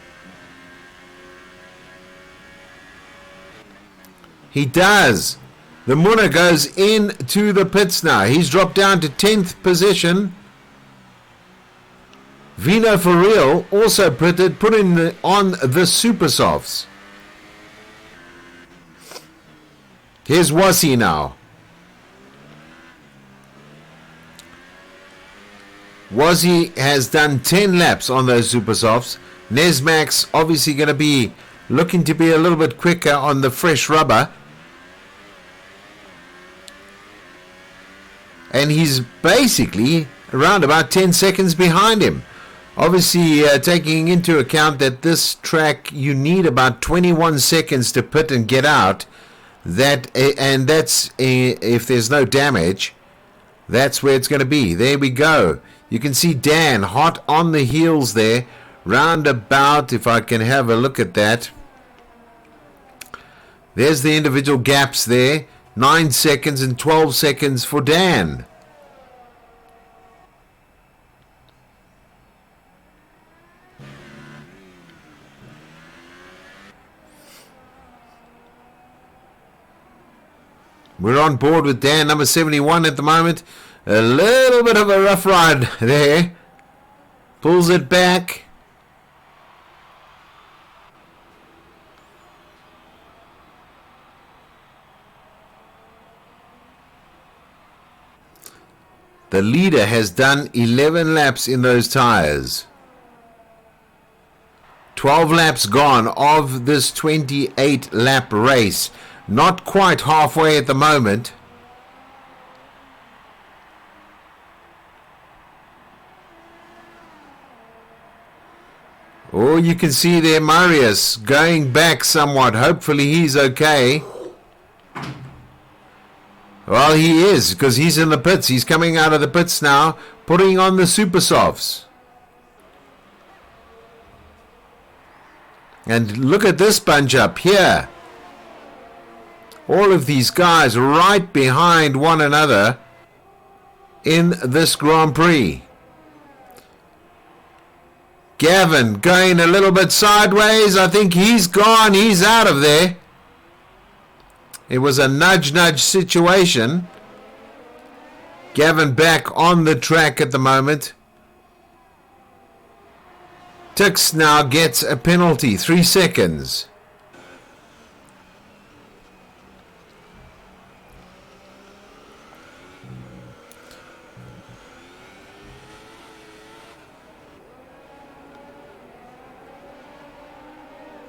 He does. The Munna goes into the pits now. He's dropped down to 10th position. Vino for real also put in on the super softs. Here's Wasi now. Wasi has done 10 laps on those super softs. Nesmax obviously going to be looking to be a little bit quicker on the fresh rubber. And he's basically around about 10 seconds behind him. Obviously taking into account that this track you need about 21 seconds to pit and get out. And that's if there's no damage. That's where it's going to be. There we go. You can see Dan hot on the heels there. Round about, if I can have a look at that. There's the individual gaps there. 9 seconds and 12 seconds for Dan. We're on board with Dan, number 71 at the moment. A little bit of a rough ride there. Pulls it back. The leader has done 11 laps in those tires. 12 laps gone of this 28 lap race. Not quite halfway at the moment. Oh, you can see there Marius going back somewhat. Hopefully he's okay. Well, he is, because he's in the pits. He's coming out of the pits now, putting on the super softs. And look at this bunch up here. All of these guys right behind one another in this Grand Prix. Gavin going a little bit sideways. I think he's gone. He's out of there. It was a nudge situation. Gavin back on the track at the moment. Tix now gets a penalty. 3 seconds.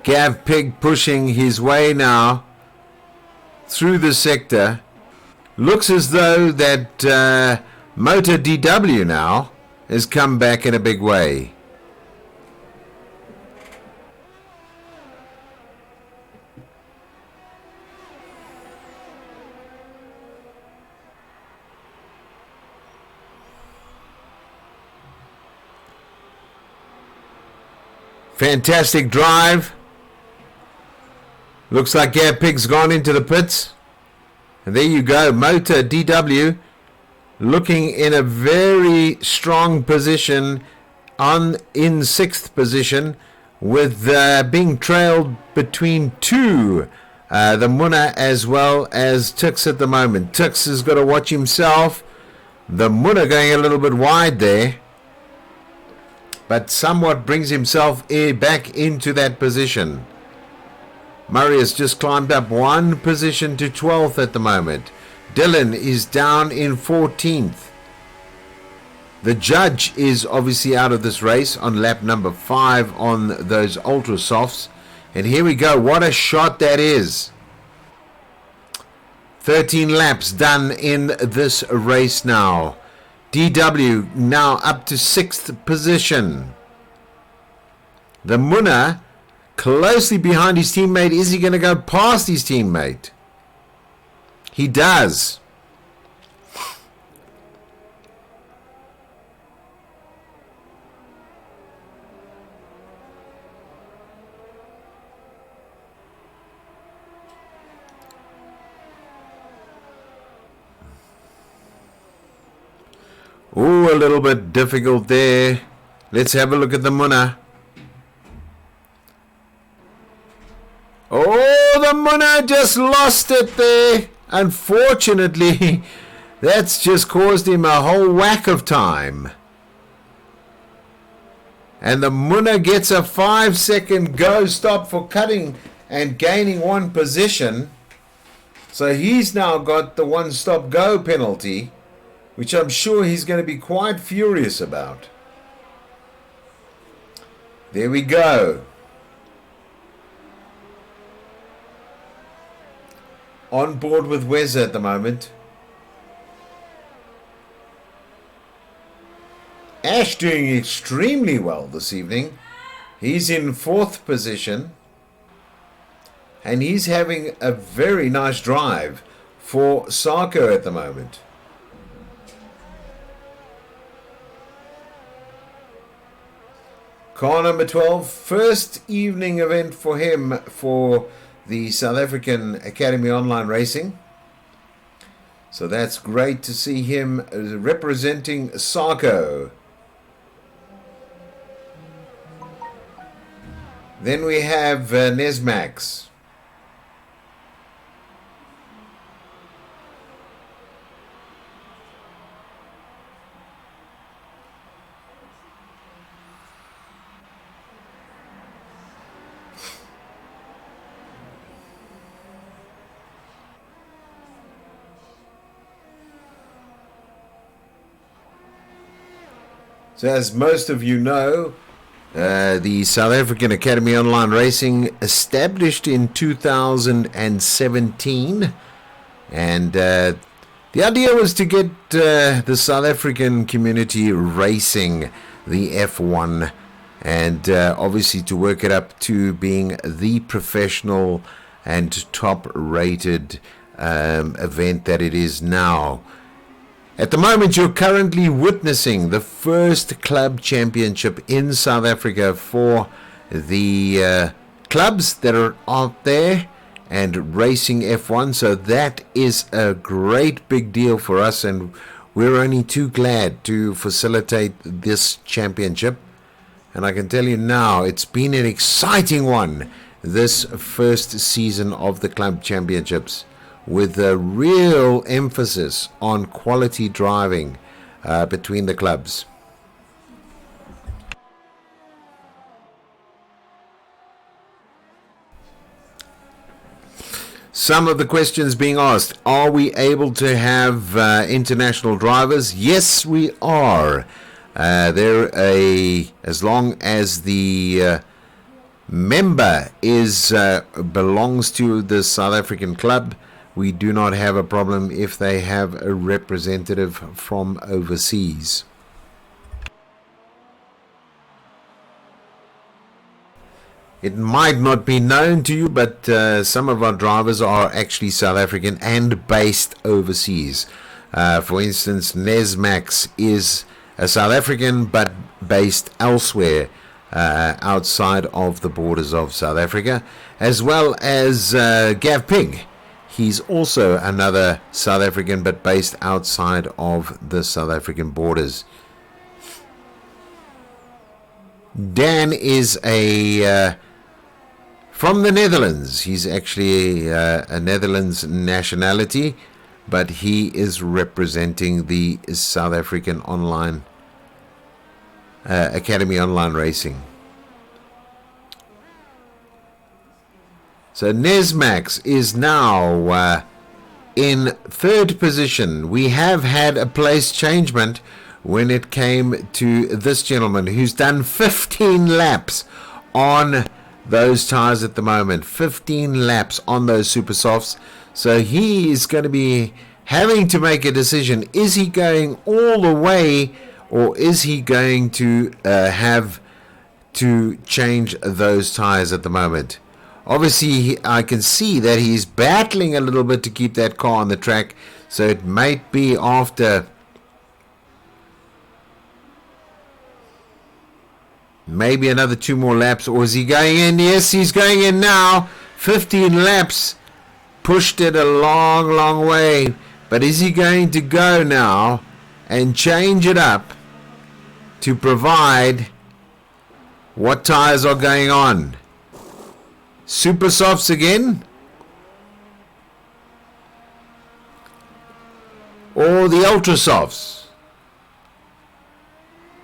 Gav Pig pushing his way now through the sector. Looks as though that Motor DW now has come back in a big way. Fantastic drive. Looks like Gav Pig's gone into the pits. And there you go. Motor DW looking in a very strong position in 6th position with being trailed between 2. The Munna as well as Tix at the moment. Tix has got to watch himself. The Munna going a little bit wide there. But somewhat brings himself back into that position. Murray has just climbed up 1 position to 12th at the moment. Dylan is down in 14th. The judge is obviously out of this race on lap number 5 on those ultra softs. And here we go. What a shot that is. 13 laps done in this race now. DW now up to 6th position. The Munna closely behind his teammate. Is he going to go past his teammate? He does. Ooh, a little bit difficult there. Let's have a look at the Munna. Oh, the Munna just lost it there. Unfortunately, that's just caused him a whole whack of time. And the Munna gets a 5-second go stop for cutting and gaining 1 position. So he's now got the 1-stop go penalty, which I'm sure he's going to be quite furious about. There we go. On board with Weza at the moment. Ash doing extremely well this evening. He's in 4th position. And he's having a very nice drive for SAAOLR at the moment. Car number 12, first evening event for him for the South African Academy Online Racing. So that's great to see him representing SAAOLR. Then we have Nesmax. So as most of you know, the South African Academy Online Racing established in 2017, and the idea was to get the South African community racing the F1, and obviously to work it up to being the professional and top rated event that it is now. At the moment, you're currently witnessing the first club championship in South Africa for the clubs that are out there and racing F1. So that is a great big deal for us, and we're only too glad to facilitate this championship. And I can tell you now, it's been an exciting one, this first season of the club championships, with a real emphasis on quality driving between the clubs. Some of the questions being asked: are we able to have international drivers? Yes, we are. As long as the member belongs to the South African club, we do not have a problem if they have a representative from overseas. It might not be known to you, but some of our drivers are actually South African and based overseas. For instance, Nesmax is a South African but based elsewhere outside of the borders of South Africa, as well as Gav Pig. He's also another South African but based outside of the South African borders. Dan is from the Netherlands. He's actually a Netherlands nationality, but he is representing the South African online Academy Online Racing. So Nesmax is now in third position. We have had a place changement when it came to this gentleman who's done 15 laps on those tires at the moment. 15 laps on those super softs. So he is going to be having to make a decision. Is he going all the way, or is he going to have to change those tires at the moment? Obviously, I can see that he's battling a little bit to keep that car on the track. So it might be after maybe another 2 more laps. Or is he going in? Yes, he's going in now. 15 laps. Pushed it a long, long way. But is he going to go now and change it up to provide what tires are going on? Super softs again? Or the ultra softs?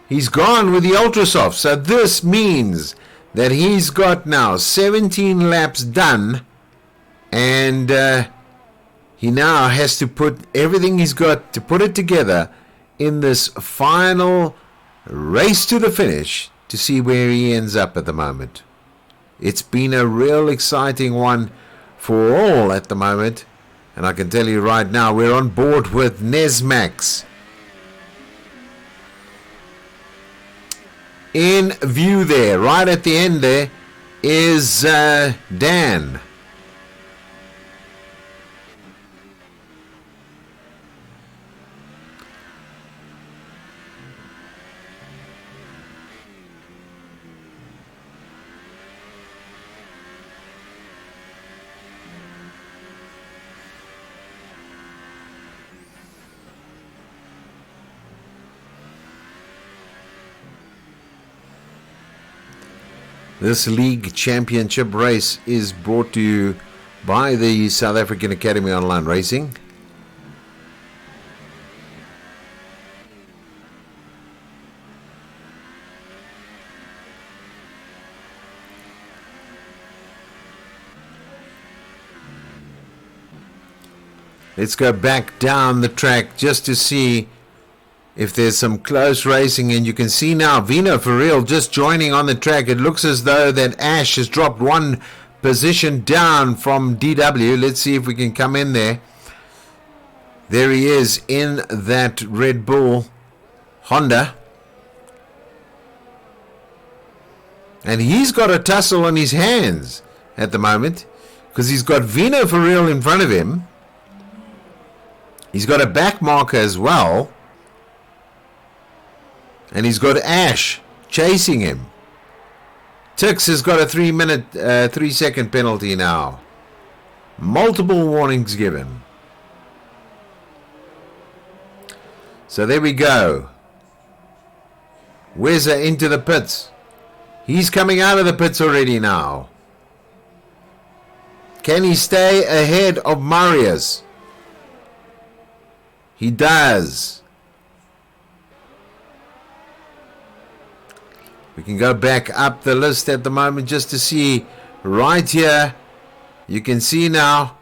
He's gone with the ultra softs. So this means that he's got now 17 laps done, and he now has to put everything he's got to put it together in this final race to the finish to see where he ends up at the moment. It's been a real exciting one for all at the moment. And I can tell you right now, we're on board with Nesmax. In view there, right at the end there, is Dan. This league championship race is brought to you by the South African Academy Online Racing. Let's go back down the track just to see if there's some close racing. And you can see now Vino for real just joining on the track. It looks as though that Ash has dropped one position down from DW. Let's see if we can come in there. There he is in that Red Bull Honda. And he's got a tussle on his hands at the moment, because he's got Vino for real in front of him. He's got a back marker as well. And he's got Ash chasing him. Tix has got a 3-second penalty now. Multiple warnings given. So there we go. Weza into the pits. He's coming out of the pits already now. Can he stay ahead of Marius? He does. We can go back up the list at the moment just to see right here. You can see now.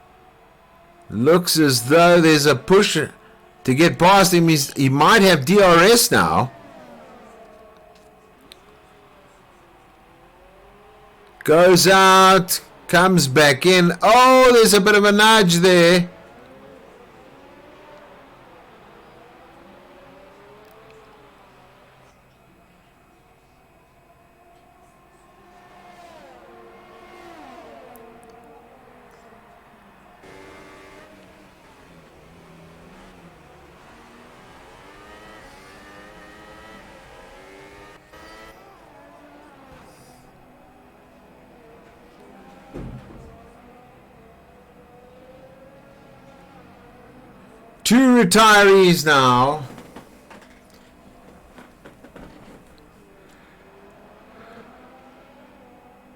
Looks as though there's a push to get past him. He might have DRS now. Goes out. Comes back in. Oh, there's a bit of a nudge there. Two retirees now.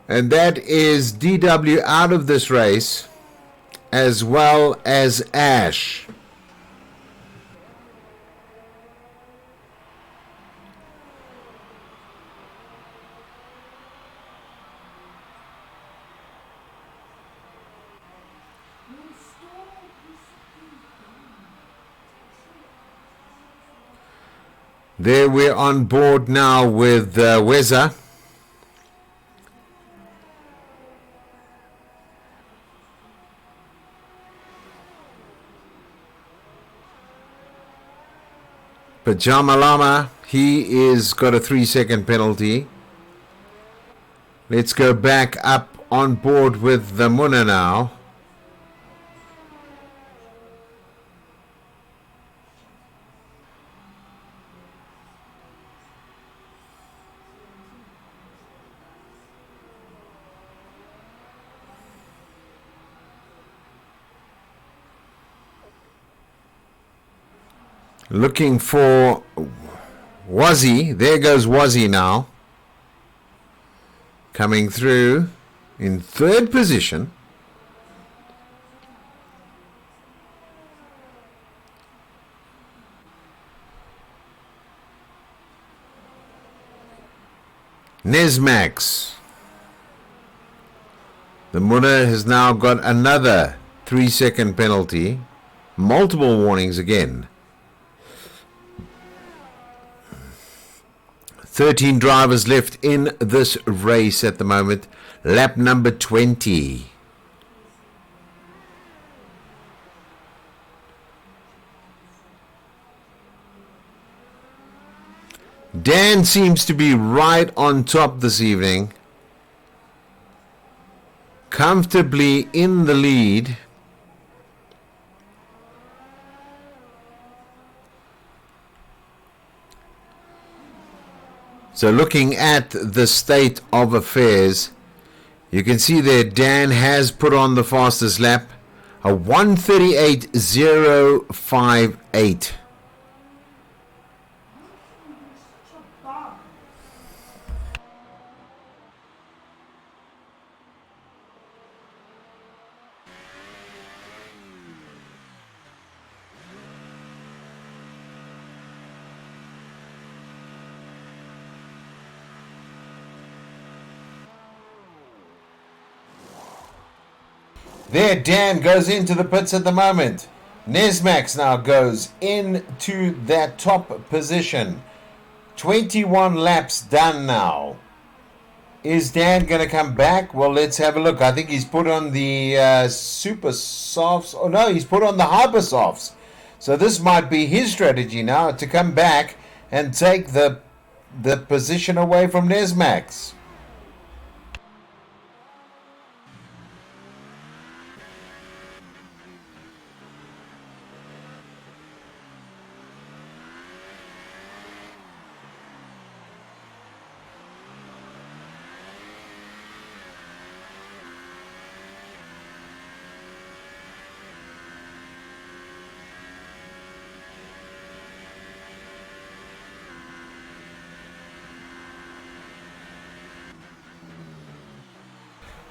And that is DW out of this race, as well as Ash. There we're on board now with Weza. Pajama Lama, he is got a 3-second penalty. Let's go back up on board with the Muna now. Looking for Wazzy. There goes Wazzy now. Coming through in third position. Nesmax. The Muna has now got another 3-second penalty. Multiple warnings again. 13 drivers left in this race at the moment. Lap number 20. Dan seems to be right on top this evening. Comfortably in the lead. So looking at the state of affairs, you can see there Dan has put on the fastest lap, a 1:38.058. There, Dan goes into the pits at the moment. Nesmax now goes into that top position. 21 laps done now. Is Dan going to come back? Well, let's have a look. I think he's put on the super softs. Oh, no, he's put on the hyper softs. So this might be his strategy now to come back and take the position away from Nesmax.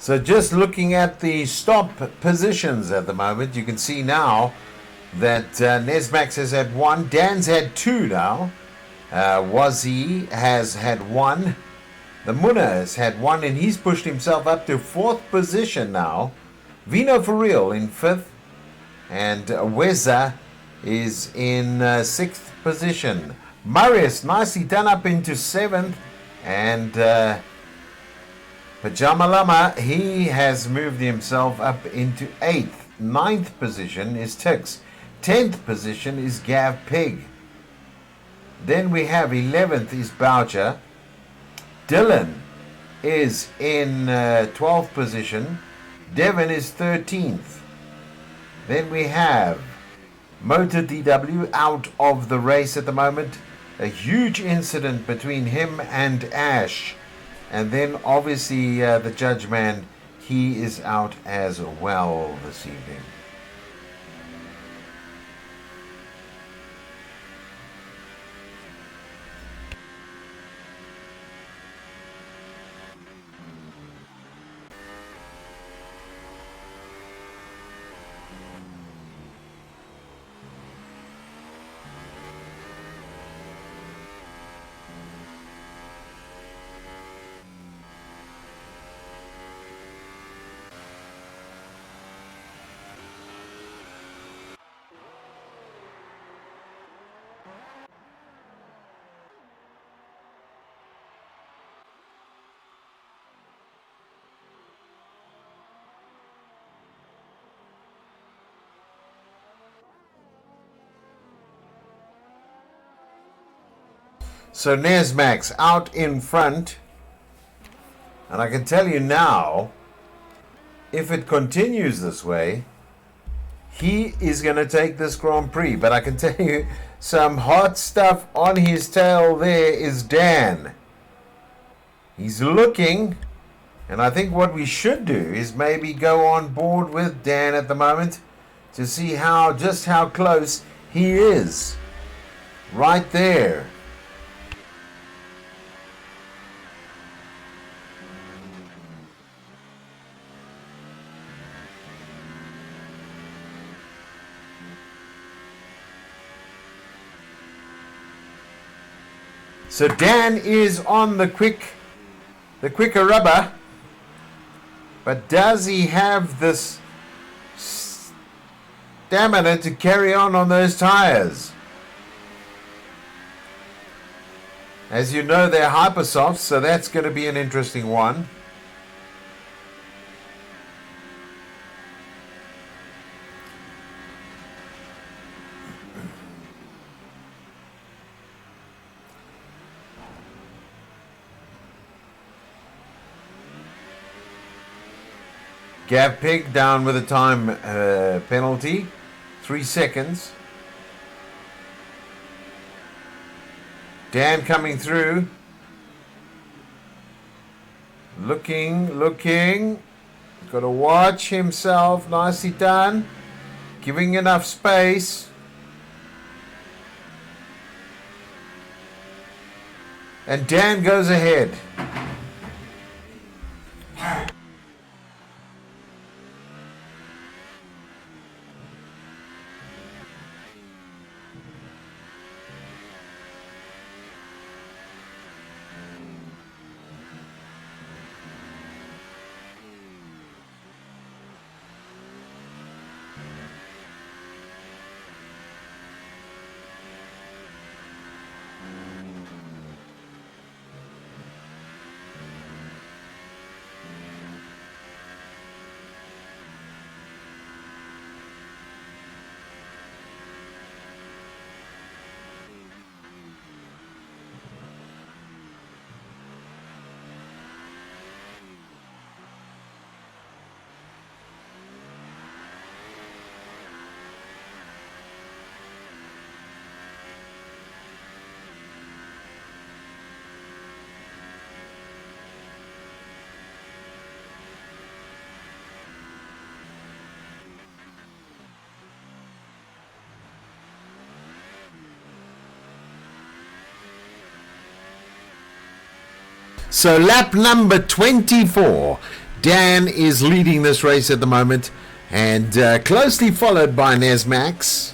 So just looking at the stop positions at the moment, you can see now that Nesmax has had 1. Dan's had 2 now. Wazzy has had 1. The Munna has had 1, and he's pushed himself up to 4th position now. Vino for real in 5th. And Weza is in 6th position. Marius nicely done up into 7th. And Pajama Lama, he has moved himself up into 8th. 9th position is Tix. 10th position is Gav Pig. Then we have 11th is Boucher. Dylan is in 12th position. Devon is 13th. Then we have Motor DW out of the race at the moment. A huge incident between him and Ash. And then obviously the judge man, he is out as well this evening. So Nesmax out in front, and I can tell you now, if it continues this way, he is going to take this Grand Prix. But I can tell you, some hot stuff on his tail there is Dan. He's looking, and I think what we should do is maybe go on board with Dan at the moment to see just how close he is. Right there. So Dan is on the quicker rubber, but does he have this stamina to carry on those tires? As you know, they're hypersofts, so that's going to be an interesting one. Gav Pig down with a time penalty, 3 seconds. Dan coming through. Looking. Got to watch himself. Nicely done. Giving enough space. And Dan goes ahead. So lap number 24. Dan is leading this race at the moment, and closely followed by Nesmax.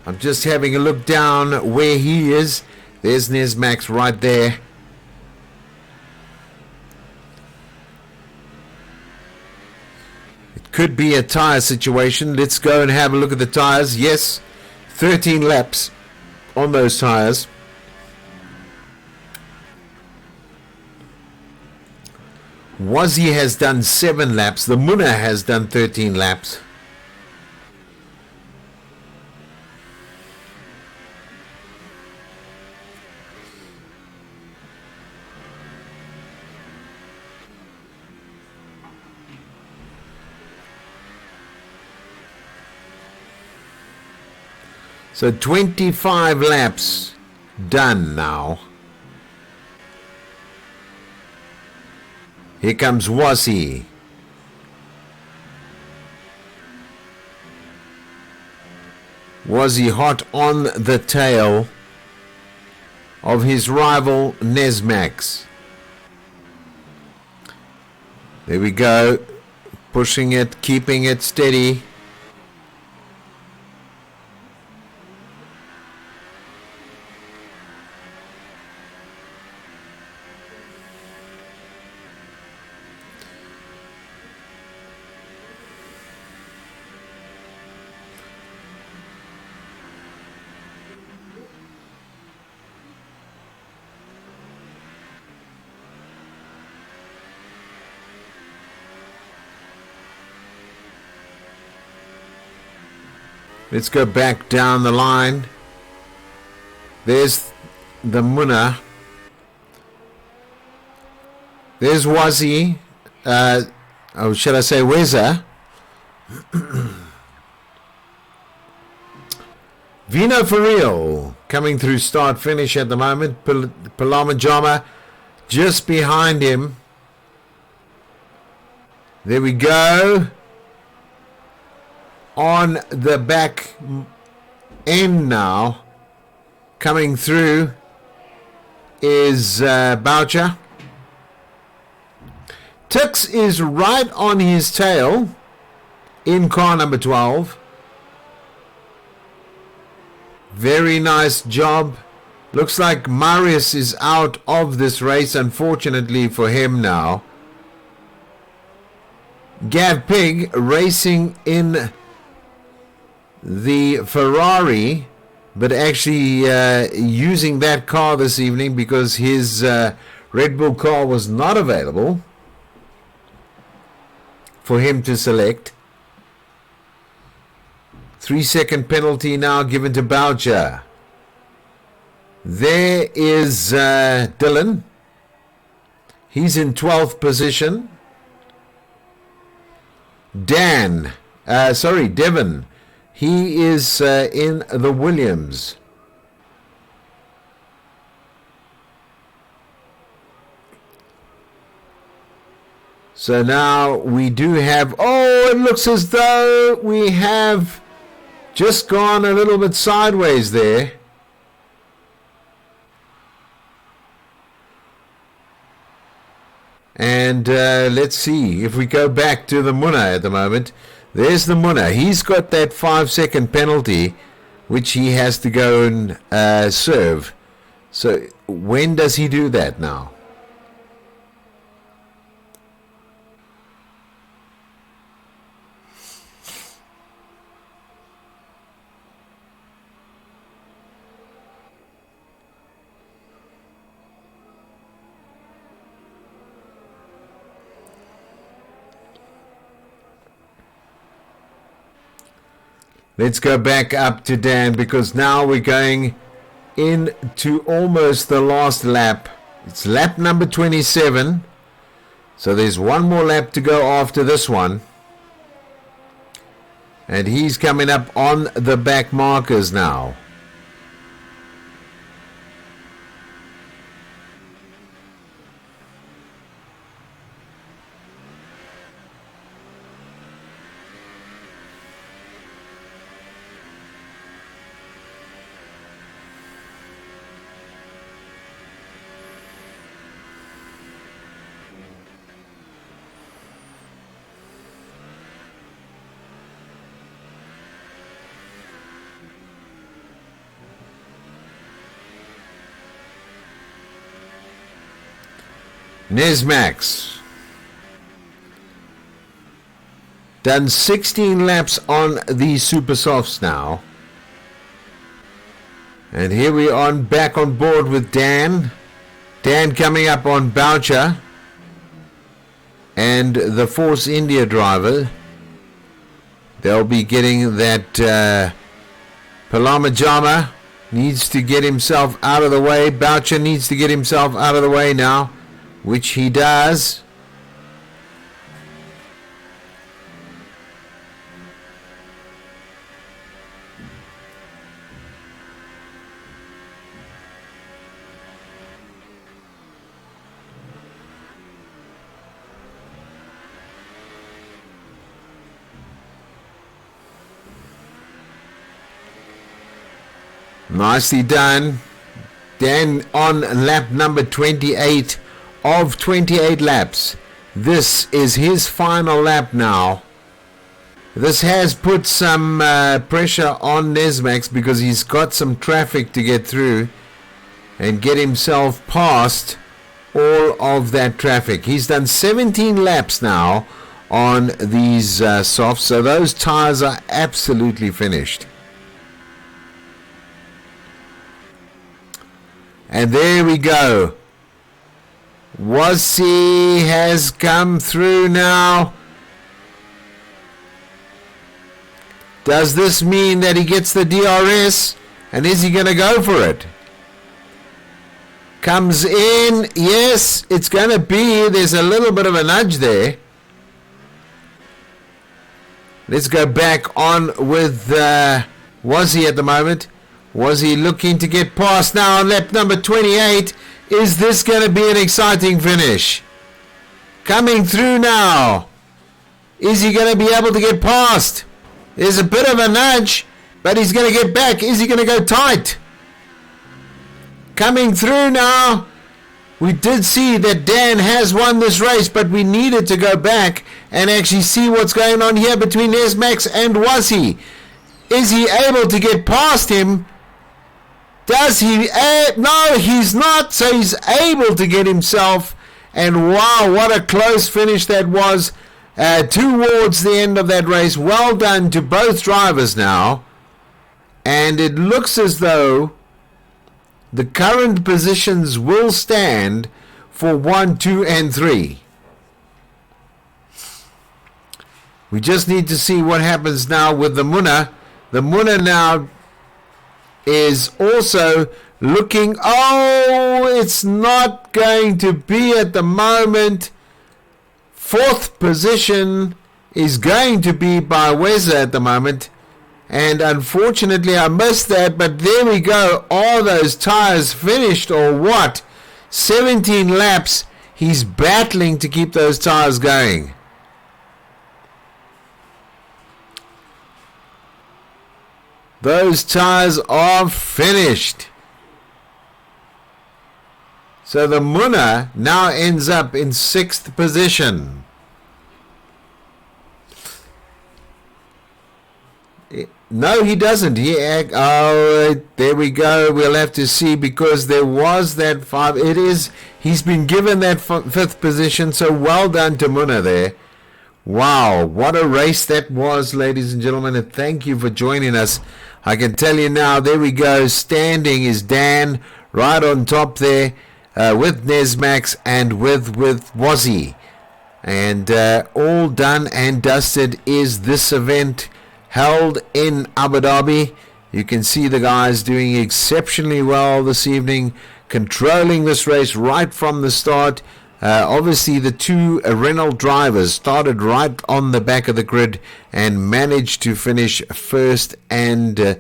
I'm just having a look down where he is. There's Nesmax right there. It could be a tire situation. Let's go and have a look at the tires. Yes, 13 laps on those tires. Wazzy has done 7 laps. The Munna has done 13 laps. So 25 laps done now. Here comes Wazzy. Wazzy hot on the tail of his rival Nesmax. There we go. Pushing it, keeping it steady. Let's go back down the line. There's the Munna. There's Wazzy. Oh, should I say Weza? Vino for real. Coming through start finish at the moment. Palama Jama just behind him. There we go. On the back end now, coming through is Boucher. Tix is right on his tail in car number 12. Very nice job. Looks like Marius is out of this race, unfortunately for him now. Gav Pig racing in the Ferrari, but actually using that car this evening because his Red Bull car was not available for him to select. 3-second penalty now given to Boucher. There is Dylan. He's in 12th position. Devon. He is in the Williams. So now we do have, it looks as though we have just gone a little bit sideways there. And let's see if we go back to the Munna at the moment. There's the Munna. He's got that 5-second penalty, which he has to go and serve. So when does he do that now? Let's go back up to Dan because now we're going into almost the last lap. It's lap number 27. So there's one more lap to go after this one. And he's coming up on the back markers now. Nesmax. Done 16 laps on the Super Softs now. And here we are back on board with Dan. Dan coming up on Boucher. And the Force India driver. They'll be getting that Palama Jama needs to get himself out of the way. Boucher needs to get himself out of the way now, which he does. Nicely done. Dan on lap number 28 of 28 laps. This is his final lap now. This has put some pressure on Nesmax because he's got some traffic to get through and get himself past all of that traffic. He's done 17 laps now on these softs, so those tires are absolutely finished. And there we go. Wasi has come through now. Does this mean that he gets the DRS? And is he going to go for it? Comes in. Yes, it's going to be. There's a little bit of a nudge there. Let's go back on with Wasi at the moment. Was he looking to get past now on lap number 28? Is this going to be an exciting finish? Coming through now. Is he going to be able to get past? There's a bit of a nudge, but he's going to get back. Is he going to go tight? Coming through now. We did see that Dan has won this race, but we needed to go back and actually see what's going on here between Nesmax and Wasi. Is he able to get past him? Does he? No, he's not. So he's able to get himself. And wow, what a close finish that was towards the end of that race. Well done to both drivers now. And it looks as though the current positions will stand for 1, 2, and 3. We just need to see what happens now with the Munna. The Munna now is also looking, it's not going to be at the moment. 4th position is going to be by Weza at the moment, and unfortunately I missed that, but there we go. Are those tires finished or what? 17 laps, he's battling to keep those tires going. Those tires are finished. So the Munna now ends up in 6th position. No, he doesn't. There we go. We'll have to see, because there was that 5. He's been given that 5th position. So well done to Munna there. Wow, what a race that was, ladies and gentlemen, and thank you for joining us. I can tell you now, there we go, standing is Dan right on top there with Nesmax and with Wasi. And all done and dusted is this event held in Abu Dhabi. You can see the guys doing exceptionally well this evening, controlling this race right from the start. Obviously, the two Renault drivers started right on the back of the grid and managed to finish 1st and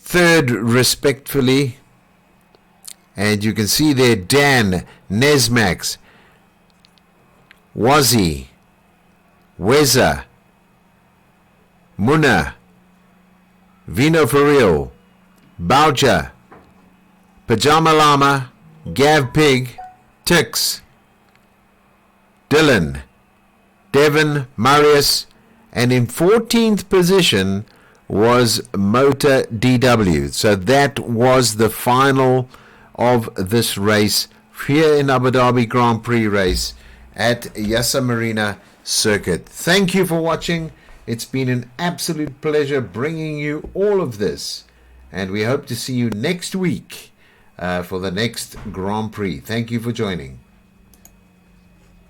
3rd respectively. And you can see there Dan, Nesmax, Wasi, Weza, Munna, Vino Faril, Boucher, Pajama Lama, Gav Pig, Tix, Dylan, Devon, Marius, and in 14th position was Motor DW. So that was the final of this race here in Abu Dhabi Grand Prix race at Yasa Marina Circuit. Thank you for watching. It's been an absolute pleasure bringing you all of this, and we hope to see you next week for the next Grand Prix. Thank you for joining.